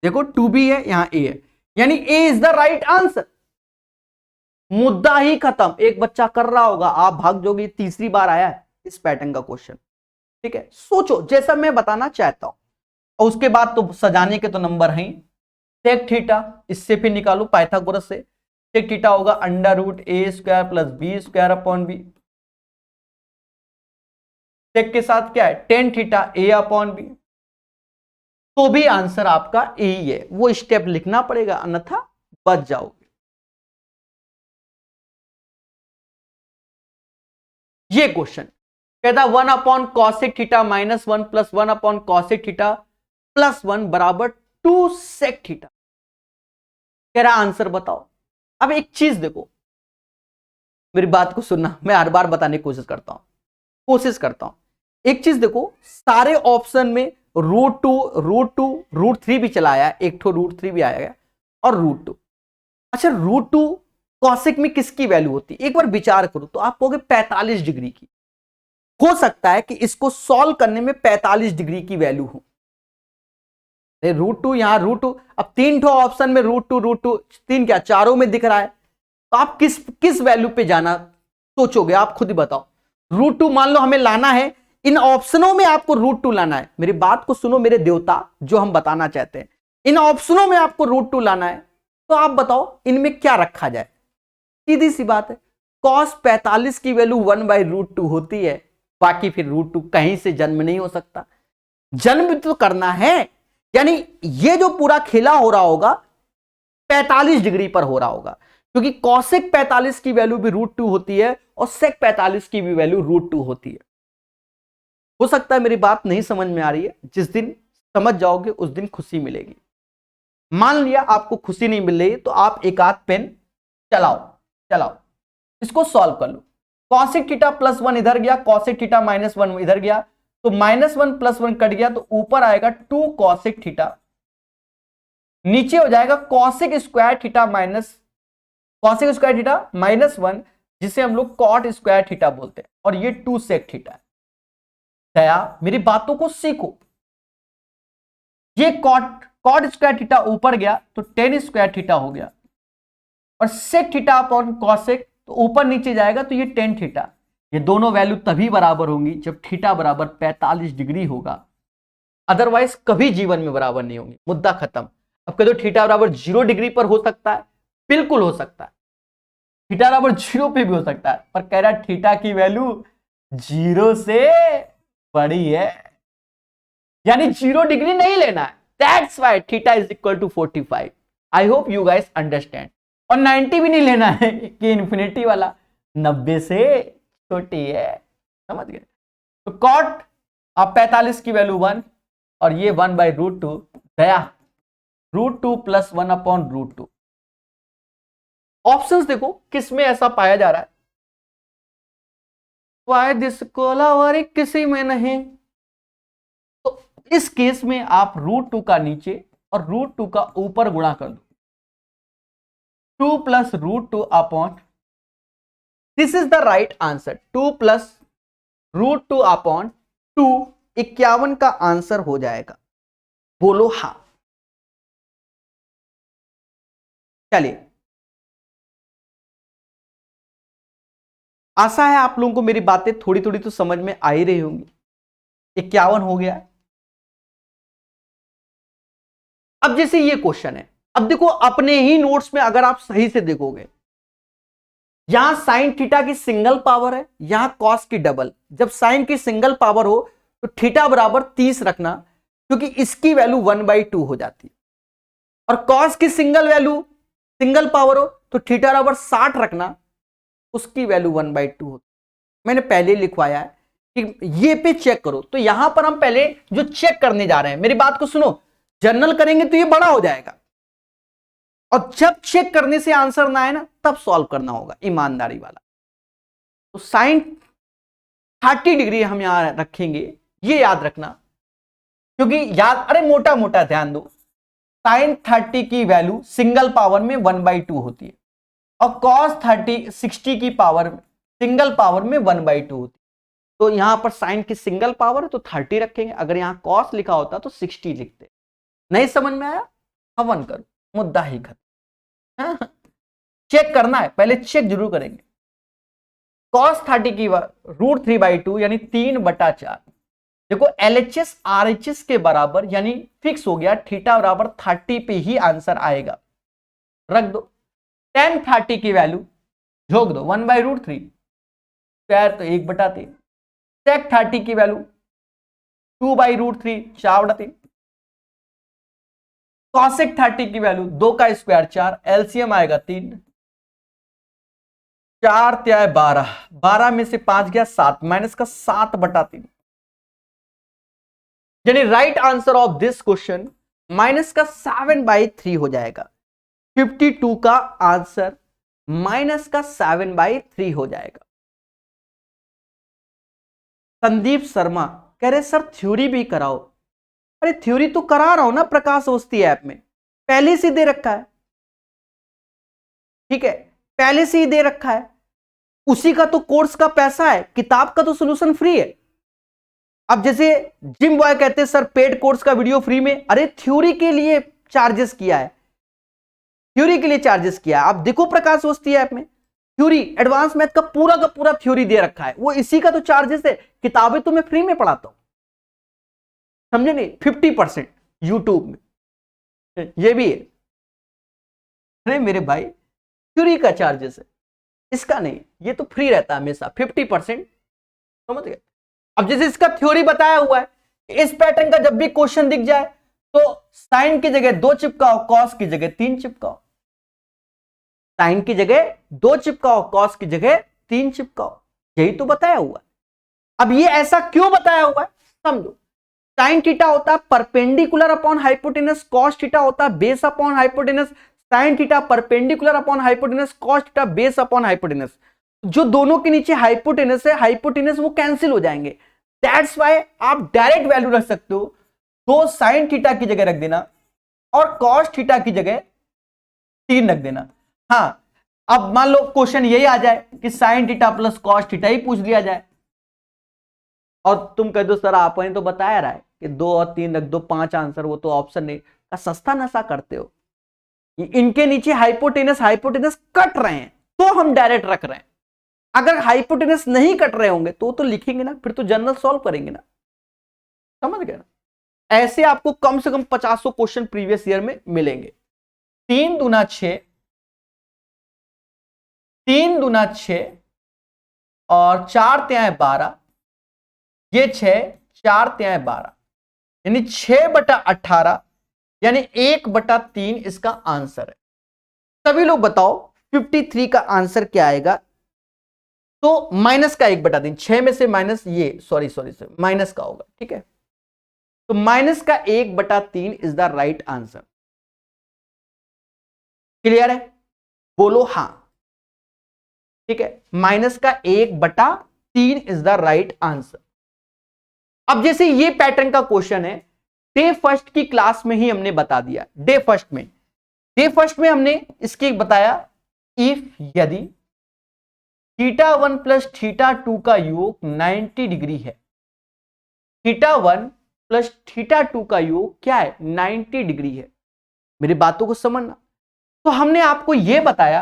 देखो 2b है, यहां a है, यानी a is the right answer. मुद्दा ही खत्म। एक बच्चा कर रहा होगा, आप भाग जाओगे, तीसरी बार आया है इस पैटर्न का क्वेश्चन। ठीक है, सोचो जैसा मैं बताना चाहता हूं, और उसके बाद तो सजाने के तो नंबर हैं। सेक थीटा, इससे फिर निकालो पाइथागोरस से। सेक थीटा होगा under root A square plus B square upon B. Sec के साथ क्या है? Tan theta A upon B. तो भी आंसर आपका ए ही है, वो स्टेप लिखना पड़ेगा, अन्यथा बच जाओगे। ये क्वेश्चन कहता 1 upon cosec theta minus 1 plus 1 upon cosec theta plus 1 बराबर 2 सेक थीटा। कह रहा आंसर बताओ। अब एक चीज देखो, मेरी बात को सुनना, मैं हर बार बताने की कोशिश करता हूं। एक चीज देखो, सारे ऑप्शन में रूट टू रूट थ्री भी चला आया, एक ठो रूट थ्री भी आया और रूट टू। अच्छा रूट टू कॉसेक में किसकी वैल्यू होती है? एक बार विचार करो तो आप कहोगे 45 डिग्री की। हो सकता है कि इसको सॉल्व करने में 45 डिग्री की वैल्यू हो। रूट टू, यहां रूट टू, अब 3 ठो ऑप्शन में रूट टू 3 क्या, चारों में दिख रहा है, तो आप किस वैल्यू पे जाना सोचोगे? आप खुद ही बताओ। रूट टू मान लो हमें लाना है, इन ऑप्शनों में आपको रूट टू लाना है। मेरी बात को सुनो मेरे देवता, जो हम बताना चाहते हैं, इन ऑप्शनों में आपको रूट टू लाना है, तो आप बताओ इनमें क्या रखा जाए? सीधी सी बात है, cos 45 की वैल्यू 1/√2 होती है, बाकी फिर √2 कहीं से जन्म नहीं हो सकता। जन्म तो करना है, यानी ये जो पूरा खेला हो रहा होगा 45 डिग्री पर हो रहा होगा, क्योंकि कॉसेक 45 की वैल्यू भी √2 होती है और सेक 45 की भी वैल्यू √2 होती है। हो सकता है मेरी बात नहीं समझ में आ रही है, जिस दिन समझ जाओगे उस दिन खुशी मिलेगी। मान लिया आपको खुशी नहीं मिल रही तो आप एक आध पेन चलाओ, इसको सॉल्व कर लो। कॉसेक थीटा प्लस 1 इधर गया, कॉसेक थीटा माइनस 1 इधर गया, तो -1 + 1 कट गया, तो ऊपर आएगा 2 कॉसेक थीटा, नीचे हो जाएगा कॉसेक स्क्वायर थीटा -1, जिसे हम लोग कॉट स्क्वायर थीटा बोलते हैं, और ये 2 सेक थीटा है। दया मेरी बातों को सीखो। ये कॉट स्क्वायर थीटा ऊपर गया तो टेन स्क्वायर थीटा हो गया, और सेक थीटा अपॉन कॉसेक तो ऊपर नीचे जाएगा तो ये टेन थीटा। ये दोनों वैल्यू तभी बराबर होंगी जब थीटा बराबर 45 डिग्री होगा, अदरवाइज कभी जीवन में बराबर नहीं होंगी। मुद्दा खत्म। अब कह दो थीटा बराबर 0 डिग्री पर हो सकता है, बिल्कुल हो सकता है, थीटा बराबर 0 पे भी हो सकता है, पर कह रहा है थीटा की वैल्यू 0 से बड़ी है, यानी 0 डिग्री नहीं लेना है। That's why theta is equal to 45। I hope you guys understand. और 90 भी नहीं लेना है कि इन्फिनिटी वाला 90 से छोटी है, समझ गए? तो कॉट अब 45 की वैल्यू 1 और ये 1/√2। दया √2 + 1/√2। ऑप्शंस देखो किस में ऐसा पाया जा रहा है, वाई दिस कोलावरी किसी में नहीं। तो इस केस में आप √2 का नीचे और √2 का ऊपर गुणा कर दो, 2 + √2 this is the right answer. 2 + √2/2 51 का आंसर हो जाएगा। बोलो हाँ। चलिए, आशा है आप लोगों को मेरी बातें थोड़ी थोड़ी तो समझ में आ ही रही होंगी। 51 हो गया। अब जैसे ये क्वेश्चन है, अब देखो अपने ही नोट्स में अगर आप सही से देखोगे, यहां साइन थीटा की सिंगल पावर है, यहां कॉस की डबल। जब साइन की सिंगल पावर हो तो थीटा बराबर 30 रखना, क्योंकि इसकी वैल्यू 1/2 हो जाती है। और कॉस की सिंगल पावर हो तो थीटा बराबर 60 रखना, उसकी वैल्यू 1/2 होती है। मैंने पहले लिखवाया है कि ये पे चेक करो। तो यहां पर हम पहले जो चेक करने जा रहे हैं, मेरी बात को सुनो, जनरल करेंगे तो ये बड़ा हो जाएगा, और जब चेक करने से आंसर ना आए ना, तब सॉल्व करना होगा ईमानदारी वाला। तो साइन 30 डिग्री हम यहां रखेंगे, ये याद रखना, क्योंकि अरे मोटा मोटा ध्यान दो, साइन 30 की वैल्यू सिंगल पावर में 1/2 होती है, और कॉस 60 की पावर सिंगल पावर में 1/2 होती है। तो यहां पर साइन की सिंगल पावर है तो 30 रखेंगे, अगर यहां कॉस लिखा होता तो 60 लिखते। नहीं समझ में आया, हवन करो, मुद्दा ही खत्म। चेक करना है, पहले चेक जरूर करेंगे। cos 30 की √3/2 यानी 3/4। देखो LHS RHS के बराबर, यानी फिक्स हो गया, थीटा बराबर 30 पे ही आंसर आएगा। रख दो। tan 30 की वैल्यू झोंक दो, 1/√3 स्क्वायर तो 1/3। sec 30 की वैल्यू 2/√3 4/3। cosec 30 की वैल्यू 2 का स्क्वायर 4, एलसीएम आएगा 3, 4 × 12, 12 में से 5 गया 7, माइनस का 7/3। यानी right answer of this question minus का 7/3 हो जाएगा। 52 का आंसर माइनस का 7/3 हो जाएगा। संदीप शर्मा कह रहे सर थ्योरी भी कराओ। अरे थ्योरी तो करा रहा हूं ना प्रकाश अवस्थी ऐप में, पहले से दे रखा है। ठीक है, पहले से ही दे रखा है, उसी का तो कोर्स का पैसा है, किताब का तो सोल्यूशन फ्री है। अब जैसे जिम बॉय कहते हैं सर पेड कोर्स का वीडियो फ्री में, अरे थ्योरी के लिए चार्जेस किया है, थ्योरी के लिए चार्जेस किया है। आप देखो प्रकाश अवस्थी ऐप में थ्योरी, एडवांस मैथ का पूरा थ्योरी दे रखा है, वो इसी का तो चार्जेस है। किताबें तो मैं फ्री में पढ़ाता हूं, समझे नहीं, 50% यूट्यूब में ये भी है। अरे मेरे भाई थ्योरी का चार्जेस है, इसका नहीं, ये तो फ्री रहता है हमेशा 50%, समझ गए। अब जैसे इसका थ्योरी बताया हुआ है, इस पैटर्न का जब भी क्वेश्चन दिख जाए तो साइन की जगह 2 चिपकाओ, कॉस की जगह 3 चिपकाओ, साइन की जगह 2 चिपकाओ, कॉस की जगह 3 चिपकाओ, यही तो बताया हुआ है। अब ये ऐसा क्यों बताया हुआ है समझो। साइन थीटा होता है perpendicular upon hypotenuse, cos theta होता है base upon hypotenuse, sine theta perpendicular upon hypotenuse, cos theta base upon hypotenuse. जो दोनों के नीचे हाइपोटेनस है, हाइपोटेनस वो कैंसिल हो जाएंगे, दैट्स व्हाई आप डायरेक्ट वैल्यू रख सकते हो। तो साइन थीटा की जगह रख देना और कॉस थीटा की जगह 3 रख देना। हाँ, अब मान लो क्वेश्चन यही आ जाए कि sine theta plus cos theta ही पूछ लिया जाए, और तुम कह दो सर आपने तो बताया रहा है कि 2 और 3 रख दो, 5 आंसर, वो तो ऑप्शन नहीं का, सस्ता नशा करते हो। इनके नीचे हाइपोटेनस कट रहे हैं तो हम डायरेक्ट रख रहे हैं, अगर हाइपोटेनस नहीं कट रहे होंगे तो लिखेंगे ना, फिर तो जनरल सॉल्व करेंगे ना, समझ गए ना। ऐसे आपको कम से कम 50 क्वेश्चन प्रीवियस ईयर में मिलेंगे। 3 दूना 6, 3 दूना 6 और 4 तिहाई 12, ये 6, 4 तिहाई 12, यानी 6/18, यानी 1/3 इसका आंसर है। सभी लोग बताओ 53 का आंसर क्या आएगा। तो माइनस का 1/3, 6 में से माइनस ये सॉरी माइनस का होगा, ठीक है। तो माइनस का 1/3 is the right answer. Clear है? बोलो हाँ। ठीक है, माइनस का 1/3 इज द राइट आंसर। अब जैसे ये पैटर्न का क्वेश्चन है, डे फर्स्ट की क्लास में ही हमने बता दिया। डे फर्स्ट में हमने इसके बताया, इफ यदि θ1 प्लस θ2 का योग 90 डिग्री है, θ1 प्लस θ2 का योग क्या है, 90 डिग्री है। मेरी बातों को समझना। तो हमने आपको यह बताया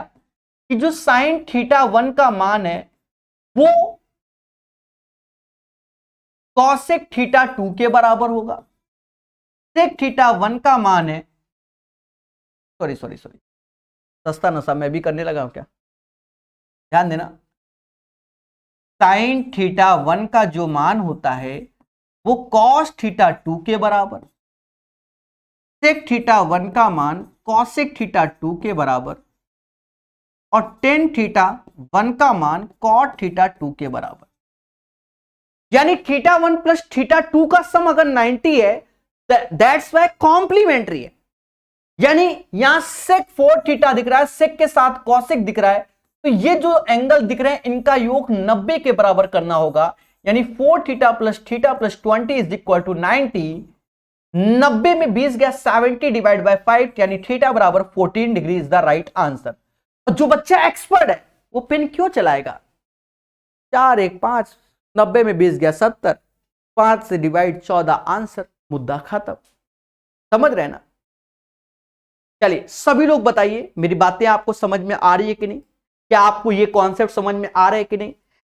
कि जो साइन θ1 का मान है वो कॉसेक θ2 के बराबर होगा। सेक θ1 का मान है, सॉरी सस्ता नशा मैं भी करने लगा हूं क्या, ध्यान देना। साइन θ1 का जो मान होता है वो कॉस θ2 के बराबर, सेक θ1 का मान कॉसेक θ2 के बराबर, और टेन θ1 का कॉट θ2 के बराबर। यानी θ1 प्लस θ2 का सम अगर 90 है, दैट्स वाई कॉम्प्लीमेंट्री है। यानी यहां सेक 4θ दिख रहा है, सेक के साथ कॉसेक दिख रहा है, तो ये जो एंगल दिख रहे हैं इनका योग 90 के बराबर करना होगा। यानी 4θ plus θ plus 20 is equal to 90। 90 में 20 गया, 70 डिवाइड बाय 5, यानी θ बराबर 14 degree is the right answer. जो बच्चा एक्सपर्ट है वो पेन क्यों चलाएगा, 4 1 5, 90 में 20 गया 70, 5 से डिवाइड 14, आंसर, मुद्दा खत्म। समझ रहे ना? चलिए सभी लोग बताइए मेरी बातें आपको समझ में आ रही है कि नहीं, क्या आपको ये कॉन्सेप्ट समझ में आ रहा है कि नहीं।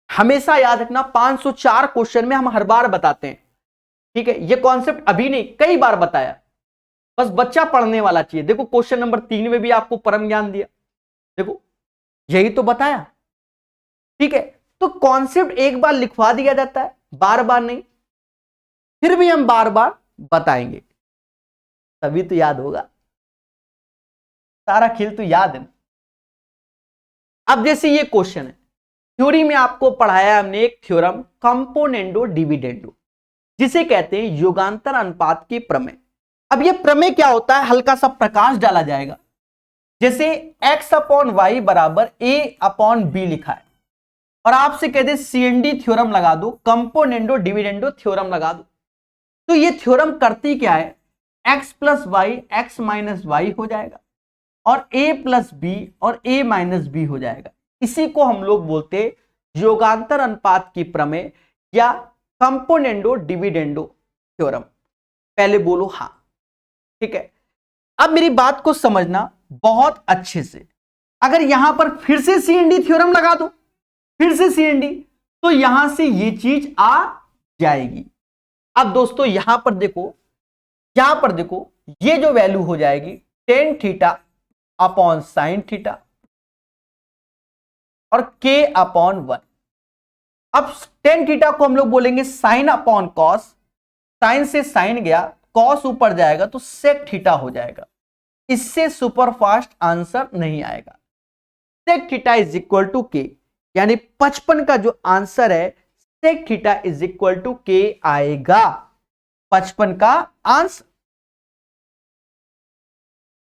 हमेशा याद रखना 504 क्वेश्चन में हम हर बार बताते हैं, ठीक है। ये कॉन्सेप्ट अभी नहीं, कई बार बताया, बस बच्चा पढ़ने वाला चाहिए। देखो क्वेश्चन नंबर 3 में भी आपको परम ज्ञान दिया, देखो यही तो बताया, ठीक है। तो कॉन्सेप्ट एक बार लिखवा दिया जाता है, बार बार नहीं, फिर भी हम बार बार बताएंगे, तभी तो याद होगा, सारा खेल तो याद है ना। अब जैसे ये क्वेश्चन है, थ्योरी में आपको पढ़ाया हमने एक थ्योरम कंपोनेंडो डिविडेंडो, जिसे कहते हैं योगांतर अनुपात की प्रमेय। अब ये प्रमेय क्या होता है, हल्का सा प्रकाश डाला जाएगा। जैसे x अपॉन वाई बराबर a अपॉन बी लिखा है, और आपसे कहते CND थ्योरम लगा दो, कंपोनेंडो डिविडेंडो थ्योरम लगा दो। तो ये थ्योरम करती क्या है, x plus Y X minus Y हो जाएगा, और a प्लस बी और a माइनस बी हो जाएगा। इसी को हम लोग बोलते योगांतर अनुपात की प्रमेय या कंपोनेंडो डिविडेंडो थ्योरम। पहले बोलो हाँ, ठीक है। अब मेरी बात को समझना बहुत अच्छे से। अगर यहां पर फिर से CND थ्योरम लगा दो, फिर से CND, तो यहां से ये चीज आ जाएगी। अब दोस्तों यहां पर देखो, ये जो वैल्यू हो जाएगी tan theta upon sine theta और k अपॉन 1। अब टेन थीटा को हम लोग बोलेंगे साइन अपॉन कॉस, साइन से साइन गया, कॉस ऊपर जाएगा तो सेक थीटा हो जाएगा। इससे सुपरफास्ट आंसर नहीं आएगा। Sec theta is equal to K, यानी 55 का जो आंसर है sec theta is equal to K आएगा, 55 का आंसर।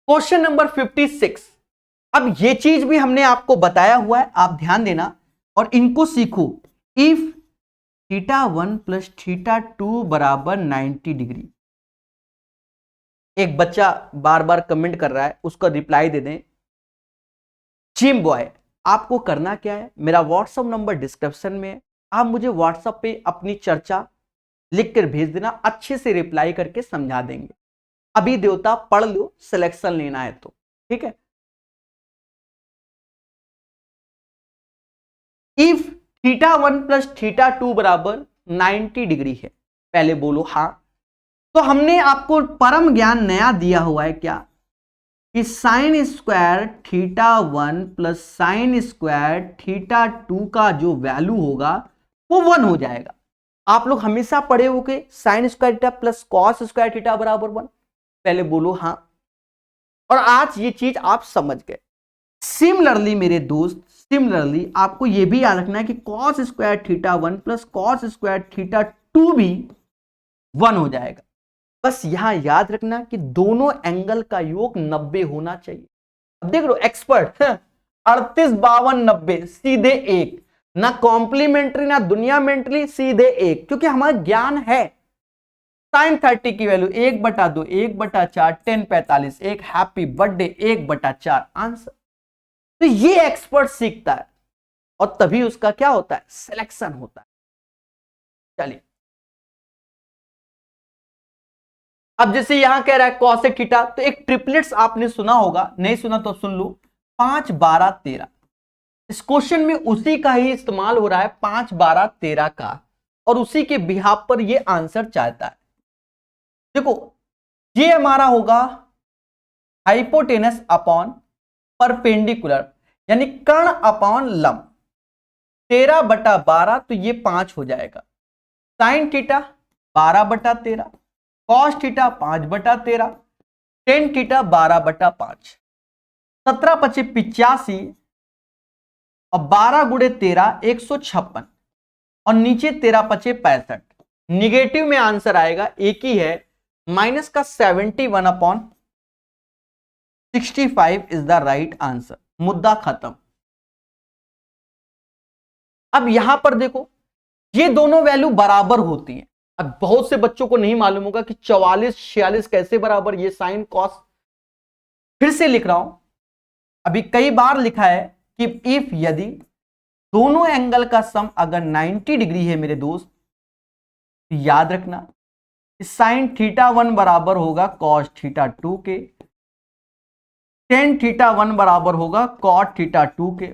Question number 56। अब ये चीज भी हमने आपको बताया हुआ है, आप ध्यान देना और इनको सीखो। इफ θ1 प्लस θ2 बराबर 90 डिग्री। एक बच्चा बार बार कमेंट कर रहा है, उसका रिप्लाई दे दें। जिम बॉय, आपको करना क्या है, मेरा व्हाट्सएप नंबर डिस्क्रिप्शन में है, आप मुझे व्हाट्सएप पे अपनी चर्चा लिख कर भेज देना, अच्छे से रिप्लाई करके समझा देंगे। अभी देवता पढ़ लो, सिलेक्शन लेना है तो, ठीक है। इफ θ1 प्लस θ2 बराबर 90 डिग्री है, पहले बोलो हाँ। तो हमने आपको परम ज्ञान नया दिया हुआ है क्या, कि sine square θ1 plus sine square θ2 का जो वैल्यू होगा वो 1 हो जाएगा। आप लोग हमेशा पढ़े हो कि sine square theta plus cos square theta बराबर 1, पहले बोलो हाँ। और आज ये चीज आप समझ गए। सिमिलरली मेरे दोस्त, सिमिलरली आपको यह भी याद रखना है कि cos square θ1 plus cos square θ2 भी 1 हो जाएगा। बस यहां याद रखना कि दोनों एंगल का योग 90 होना चाहिए। अब देख लो एक्सपर्ट 38 52 90 सीधे एक, ना कॉम्प्लीमेंट्री ना दुनियामेंट्री, सीधे एक, क्योंकि हमारा ज्ञान है। साइन 30 की वैल्यू 1/2, 1/4, 10 45, एक हैप्पी बर्थडे 1/4 आंसर। तो ये एक्सपर्ट सीखता है और तभी उसका क्या होता है, सिलेक्शन होता है। चलिए अब जैसे यहां कह रहा है कॉसेक थीटा, तो एक ट्रिपलेट्स आपने सुना होगा, नहीं सुना तो सुन लो, 5 12 13। इस क्वेश्चन में उसी का ही इस्तेमाल हो रहा है, 5 12 13 का, और उसी के बिहाफ पर ये आंसर चाहता है। देखो ये हमारा होगा हाइपोटेनस अपॉन परपेंडिकुलर, यानी कर्ण अपॉन लंब, 13/12, तो ये 5 हो जाएगा। Sign theta 12/13, cos theta 5/13, tan theta 12/5, 17 25 85, और 12 गुणे 13 156, और नीचे 13 25 65। निगेटिव में आंसर आएगा, एक ही है, माइनस का 71/65 इज द राइट आंसर। मुद्दा खत्म। अब यहां पर देखो ये दोनों वैल्यू बराबर होती हैं। अब बहुत से बच्चों को नहीं मालूम होगा कि 44 46 कैसे बराबर, ये साइन कॉस, फिर से लिख रहा हूं, अभी कई बार लिखा है कि इफ यदि दोनों एंगल का सम अगर 90 डिग्री है मेरे दोस्त, तो याद रखना साइन θ1 बराबर होगा कॉस θ2 के, टेन θ1 बराबर होगा कॉट θ2 के,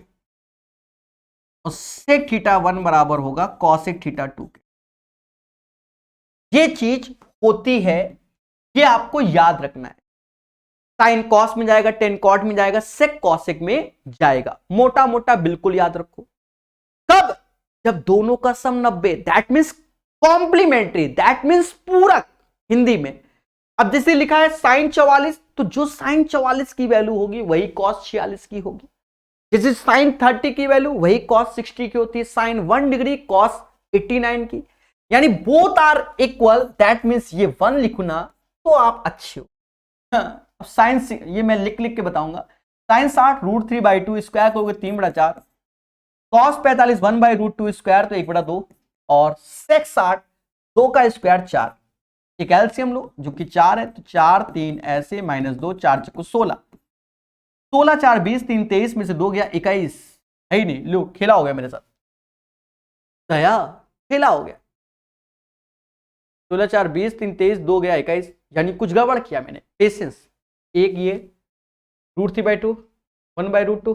और सेक θ1 बराबर होगा कॉसेक θ2 के। ये चीज होती है, ये आपको याद रखना है। साइन कॉस में जाएगा, टेन कॉट में जाएगा, सेक कॉसेक में जाएगा, मोटा मोटा बिल्कुल याद रखो। कब? जब दोनों का sum 90, that means complementary, that means पूरक हिंदी में। अब जैसे लिखा है साइन 44, तो जो साइन 44 की वैल्यू होगी वही कॉस 46 की होगी। जैसे साइन 30 की वैल्यू वही कॉस 60 की होती है, साइन 1 डिग्री कॉस 89 की, यानी both are equal, that means ये 1 लिखना तो आप अच्छे हो। अब साइन ये मैं लिख लिख के बताऊंगा। साइन 60 √3/2 स्क्वायर करोगे 3/4, कॉस 45 1/√2 स्क्वायर तो 1/2, और सेक 60 2 का स्क्वायर 4। एक एलसीएम लो जो कि 4 है, तो 4 3 ऐसे, -2 4 चको 16, 16 4 20, 3 23 में से 2 गया 21, है ही नहीं, लो खेला हो गया मेरे साथ, दया खेला हो गया। 16 4 20, 3 23, 2 गया 21, यानी कुछ गड़बड़ किया मैंने, पेशेंस। एक ये √3/2 1/√2,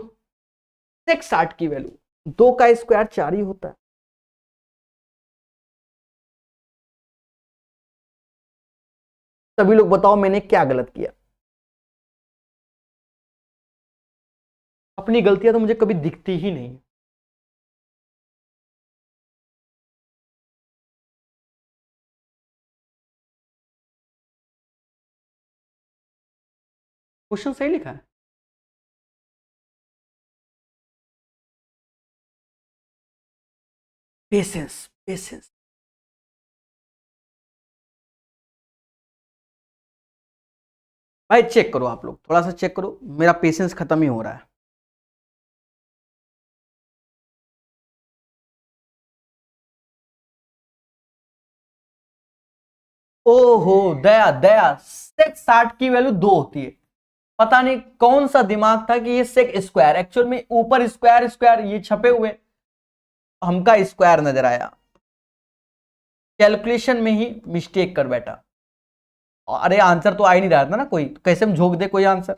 सेक 60 की वैल्यू 2 का स्क्वायर 4 ही होता है। सभी लोग बताओ मैंने क्या गलत किया? अपनी गलतियां तो मुझे कभी दिखती ही नहीं। क्वेश्चन सही लिखा है। Patience patience. भाई चेक करो, आप लोग थोड़ा सा चेक करो, मेरा पेशेंस खत्म ही हो रहा है। ओहो दया दया, सेक 60 की वैल्यू 2 होती है। पता नहीं कौन सा दिमाग था कि ये सेक स्क्वायर, एक्चुअल में ऊपर स्क्वायर स्क्वायर ये छपे हुए, हमका स्क्वायर नजर आया, कैलकुलेशन में ही मिस्टेक कर बैठा। अरे आंसर तो आ ही नहीं रहा था ना कोई, तो कैसे हम झोंक दे कोई आंसर।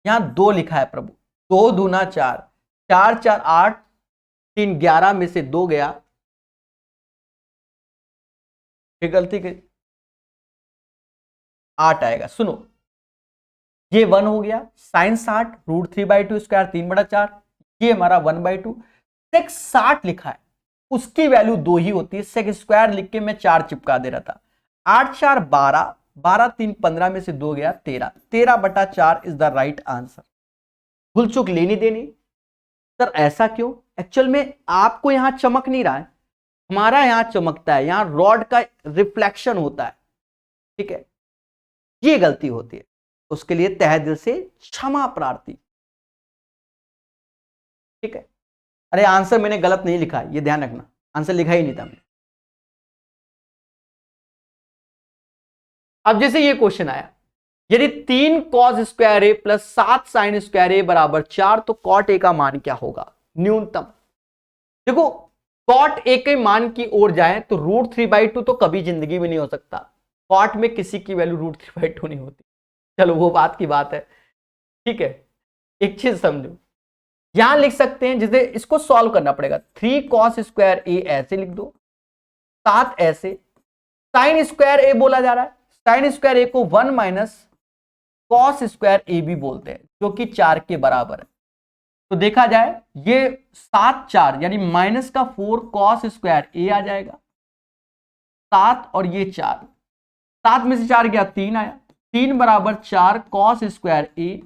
यहां 2 लिखा है प्रभु, 2 दूना 4, 4 4 8, 3 11 में से 2 गया, फिर गलती की 8 आएगा। सुनो ये 1 हो गया, साइन 60 √3/2 स्क्वायर 3/4, ये हमारा 1/2, सेक 60 लिखा है उसकी वैल्यू 2 ही होती है, सेक स्क्वायर लिख के मैं 4 चिपका दे रहा था। 8 4 12, 12 3 15 में से 2 गया 13, 13/4 इज द राइट आंसर। भूल चूक लेनी देनी। सर ऐसा क्यों? एक्चुअल में आपको यहां चमक नहीं रहा है, हमारा यहां चमकता है, यहां रॉड का रिफ्लेक्शन होता है, ठीक है, ये गलती होती है। उसके लिए तहे दिल से क्षमा प्रार्थी। ठीक है, अरे आंसर मैंने गलत नहीं लिखा, ये ध्यान रखना, आंसर लिखा ही नहीं था मैंने। अब जैसे ये क्वेश्चन आया, यदि 3 कॉस स्क्वायर ए प्लस 7 साइन स्क्वायर ए बराबर 4 तो कॉट ए का मान क्या होगा न्यूनतम। देखो कॉट ए के मान की ओर जाए तो √3/2 तो कभी जिंदगी में नहीं हो सकता, कॉट में किसी की वैल्यू √3/2 नहीं होती। चलो वो बात की बात है, ठीक है। एक चीज समझो, यहां लिख सकते हैं, जिसे इसको सॉल्व करना पड़ेगा, 3 कॉस स्क्वायर ए ऐसे लिख दो, 7 ऐसे, साइन स्क्वायर ए बोला जा रहा है, साइन स्क्वायर ए को 1 माइनस कॉस स्क्वायर ए भी बोलते हैं, जो कि 4 के बराबर है। तो देखा जाए ये 7 4 यानी माइनस का 4 कॉस स्क्वायर ए आ जाएगा, 7 और ये 4, 7 में से 4 गया 3 आया, 3 बराबर 4 कॉस स्क्वायर ए,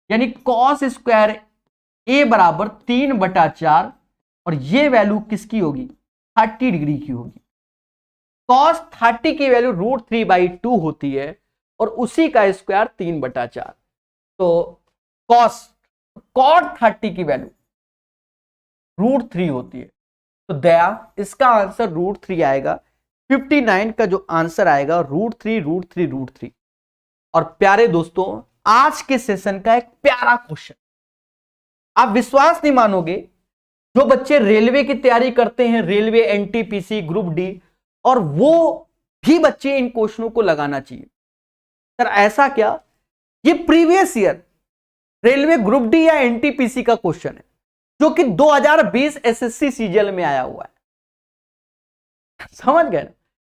यानी कॉस स्क्वायर ए बराबर 3/4, और ये वैल्यू किसकी होगी 30 डिग्री की होगी। कॉस 30 की वैल्यू √3/2 होती है और उसी का स्क्वायर 3/4। तो कॉट 30 की वैल्यू √3 होती है, तो दया इसका आंसर √3 आएगा। 59 का जो आंसर आएगा √3 और प्यारे दोस्तों आज के सेशन का एक प्यारा क्वेश्चन, आप विश्वास नहीं मानोगे, जो बच्चे रेलवे की तैयारी करते हैं, रेलवे एनटीपीसी ग्रुप डी, और वो भी बच्चे इन क्वेश्चनों को लगाना चाहिए। सर ऐसा क्या, ये previous year railway group D या एनटीपीसी का क्वेश्चन है, जो कि 2020 एसएससी सीजीएल में आया हुआ है। समझ गए ना,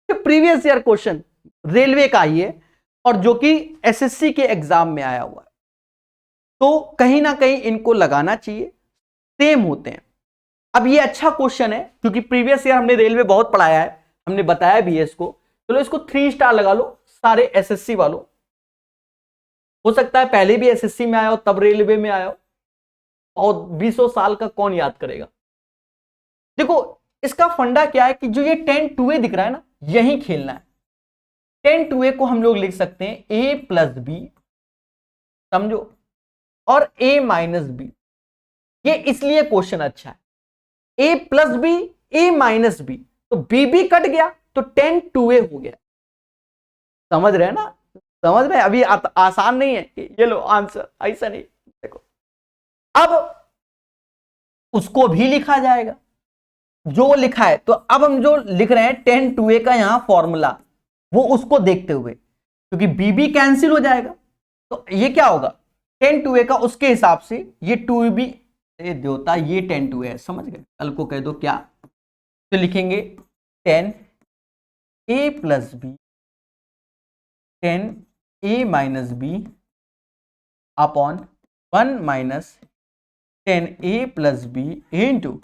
प्रीवियस ईयर क्वेश्चन रेलवे का ही है और जो कि एसएससी के एग्जाम में आया हुआ है, तो कहीं ना कहीं इनको लगाना चाहिए, सेम होते हैं। अब ये अच्छा क्वेश्चन है क्योंकि प्रीवियस ईयर हमने रेलवे बहुत पढ़ाया है, हमने बताया भी है इसको, चलो इसको 3 स्टार लगा लो सारे एसएससी वालों। हो सकता है पहले भी एसएससी में आया हो तब रेलवे में आया हो, और 20 साल का कौन याद करेगा। देखो इसका फंडा क्या है कि जो ये 10 2a दिख रहा है ना, यही खेलना है। 10 2a को हम लोग लिख सकते हैं a + b, समझो, और a - b। ये इसलिए क्वेश्चन अच्छा है, a + b a - b, तो b कट गया तो 10 2a हो गया। समझ रहे हैं ना, समझ रहे हैं, अभी आसान नहीं है कि ये लो आंसर, ऐसा नहीं। देखो अब उसको भी लिखा जाएगा जो लिखा है, तो अब हम जो लिख रहे हैं 10 2a का यहां फॉर्मूला, वो उसको देखते हुए, क्योंकि b कैंसिल हो जाएगा, तो ये क्या होगा 10 2a का, उसके हिसाब से ये 2b देता, ये 10 2a है। समझ गए, कल को कह दो क्या, तो लिखेंगे 10 a + b 10 a - b upon 1 minus 10 a + b into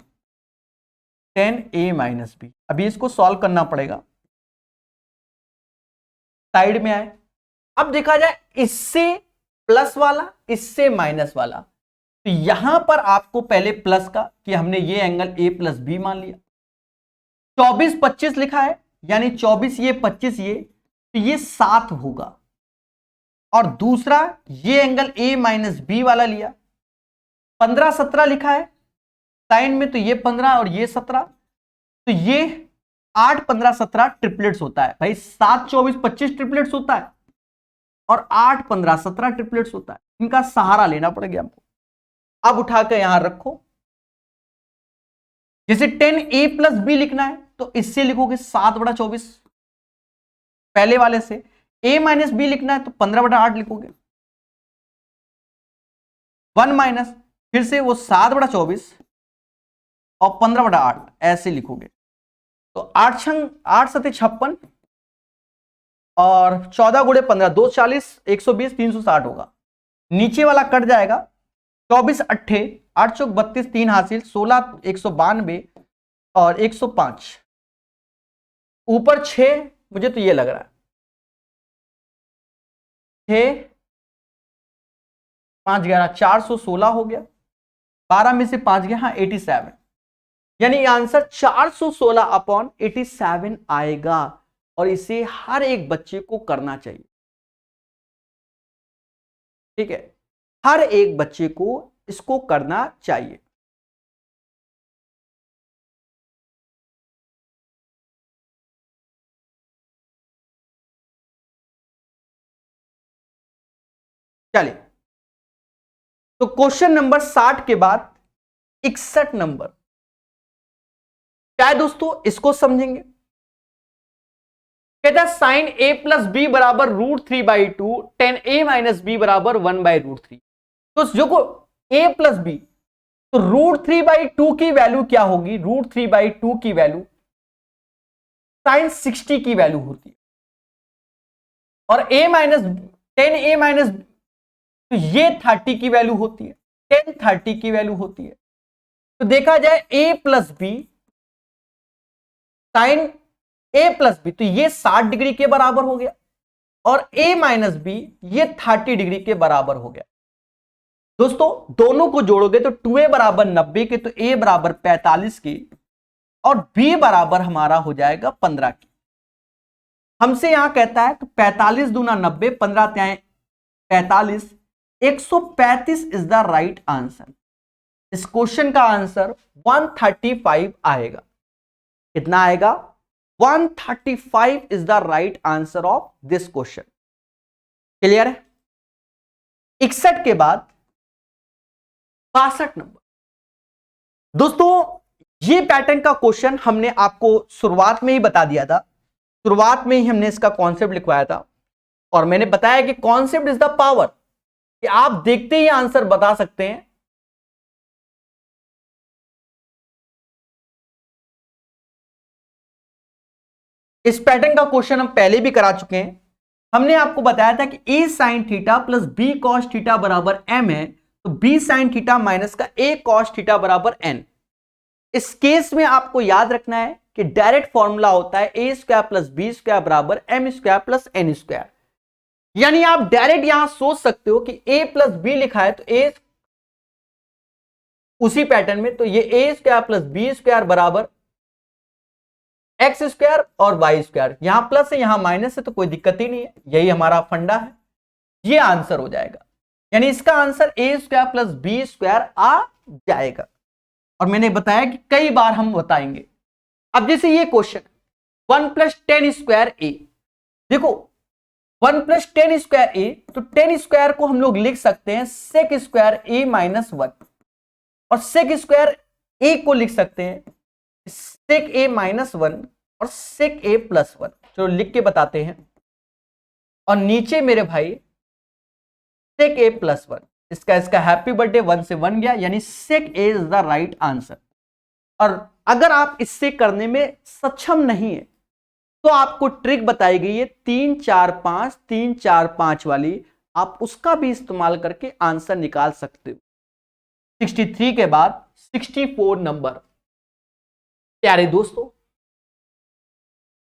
10 a - b। अभी इसको सॉल्व करना पड़ेगा, साइड में आए। अब देखा जाए इससे प्लस वाला, इससे माइनस वाला, तो यहां पर आपको पहले प्लस का कि हमने ये एंगल a + b मान लिया। 24 25 लिखा है, यानी 24 ये 25 ये, तो ये 7 होगा। और दूसरा ये एंगल a - b वाला लिया, 15 17 लिखा है साइन में, तो ये 15 और ये 17, तो ये 8 15 17 ट्रिपलेट्स होता है भाई। 7 24 25 ट्रिपलेट्स होता है और 8 15 17 ट्रिपलेट्स होता है। इनका सहारा लेना पड़ेगा हमको। अब उठाकर यहां रखो, जैसे 10 a + b लिखना है तो इससे लिखोगे 7/24, पहले वाले से। a - b लिखना है तो 15/8 लिखोगे, 1 माइनस फिर से वो 7/24 और 15/8 ऐसे लिखोगे, तो 8 7 56 और 14 × 15 2 40 120 360 होगा। नीचे वाला कट जाएगा, 24 8 8 चौक 32 3 हासिल 16 192 और 105, ऊपर 6, मुझे तो ये लग रहा है 6 5 11 416 हो गया, 12 में से 5 गया, हाँ 87, यानी आंसर 416/87 आएगा। और इसे हर एक बच्चे को करना चाहिए। ठीक है, हर एक बच्चे को इसको करना चाहिए। चलिए, तो क्वेश्चन नंबर 60 के बाद 61 नंबर क्या है दोस्तों, इसको समझेंगे। कहता है साइन ए प्लस बी बराबर √3/2, टेन ए माइनस बी बराबर 1/√3। तो जो को ए प्लस बी, तो √3/2 की वैल्यू क्या होगी, √3/2 की वैल्यू साइन 60 की वैल्यू होती है, और ए माइनस टेन ए माइनस, तो ये 30 की वैल्यू होती है, टेन 30 की वैल्यू होती है। तो देखा जाए ए प्लस बी साइन ए प्लस बी, तो ये 60 डिग्री के बराबर हो गया, और ए माइनस बी ये 30 डिग्री के बराबर हो गया। दोस्तों दोनों को जोड़ोगे तो 2a बराबर 90 के, तो a बराबर 45 की, और b बराबर हमारा हो जाएगा 15 की। हमसे यहां कहता है तो 45 दूना 90, 15 त्याएं 45, 135 इज द राइट आंसर। इस क्वेश्चन का आंसर 135 आएगा। कितना आएगा, 135 is the right answer of this question. Clear है। 61 के बाद 62 नंबर। दोस्तों ये पैटर्न का क्वेश्चन हमने आपको शुरुआत में ही बता दिया था, शुरुआत में ही हमने इसका कॉन्सेप्ट लिखवाया था, और मैंने बताया कि कॉन्सेप्ट इज द पावर, कि आप देखते ही आंसर बता सकते हैं। इस पैटर्न का क्वेश्चन हम पहले भी करा चुके हैं। हमने आपको बताया था कि a sign theta plus b cos theta बराबर m है, तो b साइन थीटा माइनस का a कॉस थीटा बराबर n। इस केस में आपको याद रखना है कि डायरेक्ट फॉर्मूला होता है a square plus b square बराबर m square plus n square. यानी आप डायरेक्ट यहां सोच सकते हो कि a प्लस बी लिखा है, तो a उसी पैटर्न में, तो ये a square plus b square बराबर एक्स स्क्वायर और वाई स्क्वायर, यहां प्लस है यहां माइनस है, तो कोई दिक्कत ही नहीं है, यही हमारा फंडा है, ये आंसर हो जाएगा। यानी इसका answer A square plus B square आ जाएगा, और मैंने बताया कि कई बार हम बताएंगे। अब जैसे ये क्वेश्चन 1 + 10 स्क्वायर ए, देखो 1 + 10 स्क्वायर ए, तो 10 स्क्वायर को हम लोग लिख सकते हैं सेक स्क्वायर ए माइनस 1, और सेक स्क्वायर ए को लिख सकते हैं सेक ए माइनस 1 और सेक ए प्लस 1। चलो लिख के बताते हैं, और नीचे मेरे भाई सेक ए प्लस 1, इसका हैप्पी बर्थडे 1 से 1 गया, यानी सेक ए इज द राइट आंसर। और अगर आप इससे करने में सक्षम नहीं है तो आपको ट्रिक बताई गई है 3 4 5 3 4 5 वाली, आप उसका भी इस्तेमाल करके आंसर निकाल सकते हो। 63 के बाद 64 नंबर। प्यारे दोस्तों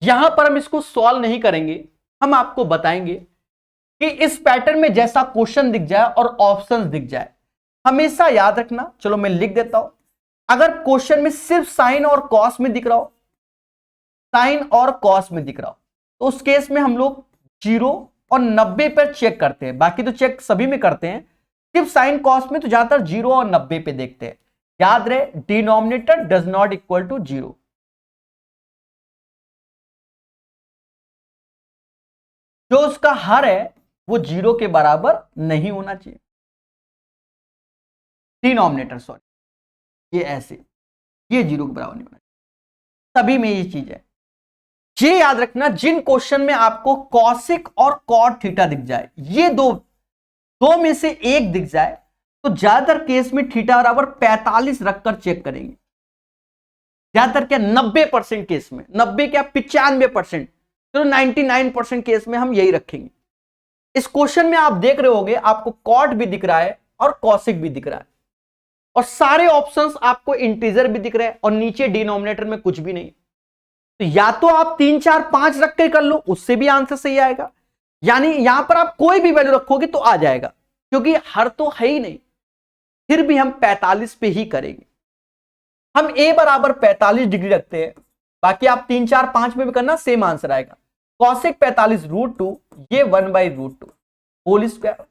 यहां पर हम इसको सॉल्व नहीं करेंगे, हम आपको बताएंगे कि इस पैटर्न में जैसा क्वेश्चन दिख जाए और ऑप्शंस दिख जाए, हमेशा याद रखना। चलो मैं लिख देता हूं, अगर क्वेश्चन में सिर्फ साइन और कॉस में दिख रहा हो, साइन और कॉस में दिख रहा हो, तो उस केस में हम लोग 0 और 90 पर चेक करते हैं, बाकी तो चेक सभी में करते हैं, सिर्फ साइन कॉस में तो ज्यादातर 0 और 90 पे देखते हैं। याद रहे denominator does not equal to 0। जो उसका हर है वो 0 के बराबर नहीं होना चाहिए, डिनोमिनेटर सॉरी, ये ऐसे, ये 0 के बराबर नहीं होना चाहिए, सभी में ये चीज है। ये याद रखना, जिन क्वेश्चन में आपको कॉसिक और कॉट थीटा दिख जाए, ये दो में से एक दिख जाए, तो ज्यादातर केस में थीटा बराबर 45 रखकर चेक करेंगे। ज्यादातर क्या 90% केस में, 90 क्या 95%, चलो 99% केस में हम यही रखेंगे। इस क्वेश्चन में आप देख रहे होगे आपको कॉट भी दिख रहा है और कॉसिक भी दिख रहा है, और सारे ऑप्शंस आपको इंटीजर भी दिख रहे हैं, और नीचे डिनोमिनेटर में कुछ भी नहीं। तो या तो आप 3 4 5 रख के कर लो, उससे भी आंसर सही आएगा, यानी यहां पर आप कोई भी वैल्यू रखोगे तो आ जाएगा, क्योंकि हर तो है ही नहीं। फिर भी हम 45 पे ही करेंगे, हम a बराबर 45 डिग्री रखते हैं, बाकी आप 3 4 5 में भी करना सेम आंसर आएगा। कॉसेक 45 √2, ये 1/√2 होल स्क्वायर,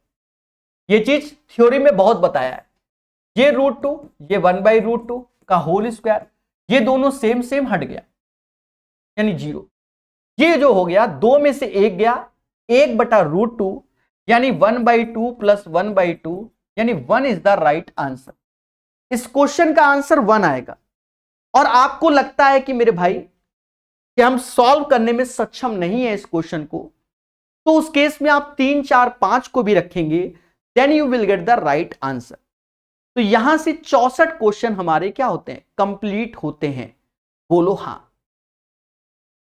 ये चीज थ्योरी में बहुत बताया है। ये √2, ये 1/√2 का होल स्क्वायर, ये दोनों सेम सेम हट गया यानी 0। ये जो हो गया 2 में से 1 गया, 1/√2 यानी 1/2 प्लस 1/2 यानी 1 इज द राइट आंसर। इस क्वेश्चन का आंसर 1 आएगा। और आपको लगता है कि मेरे भाई कि हम सॉल्व करने में सक्षम नहीं है इस क्वेश्चन को, तो उस केस में आप 3, 4, 5 को भी रखेंगे, then you will get the right answer. तो यहां से 64 क्वेश्चन हमारे क्या होते हैं, कंप्लीट होते हैं। बोलो हाँ।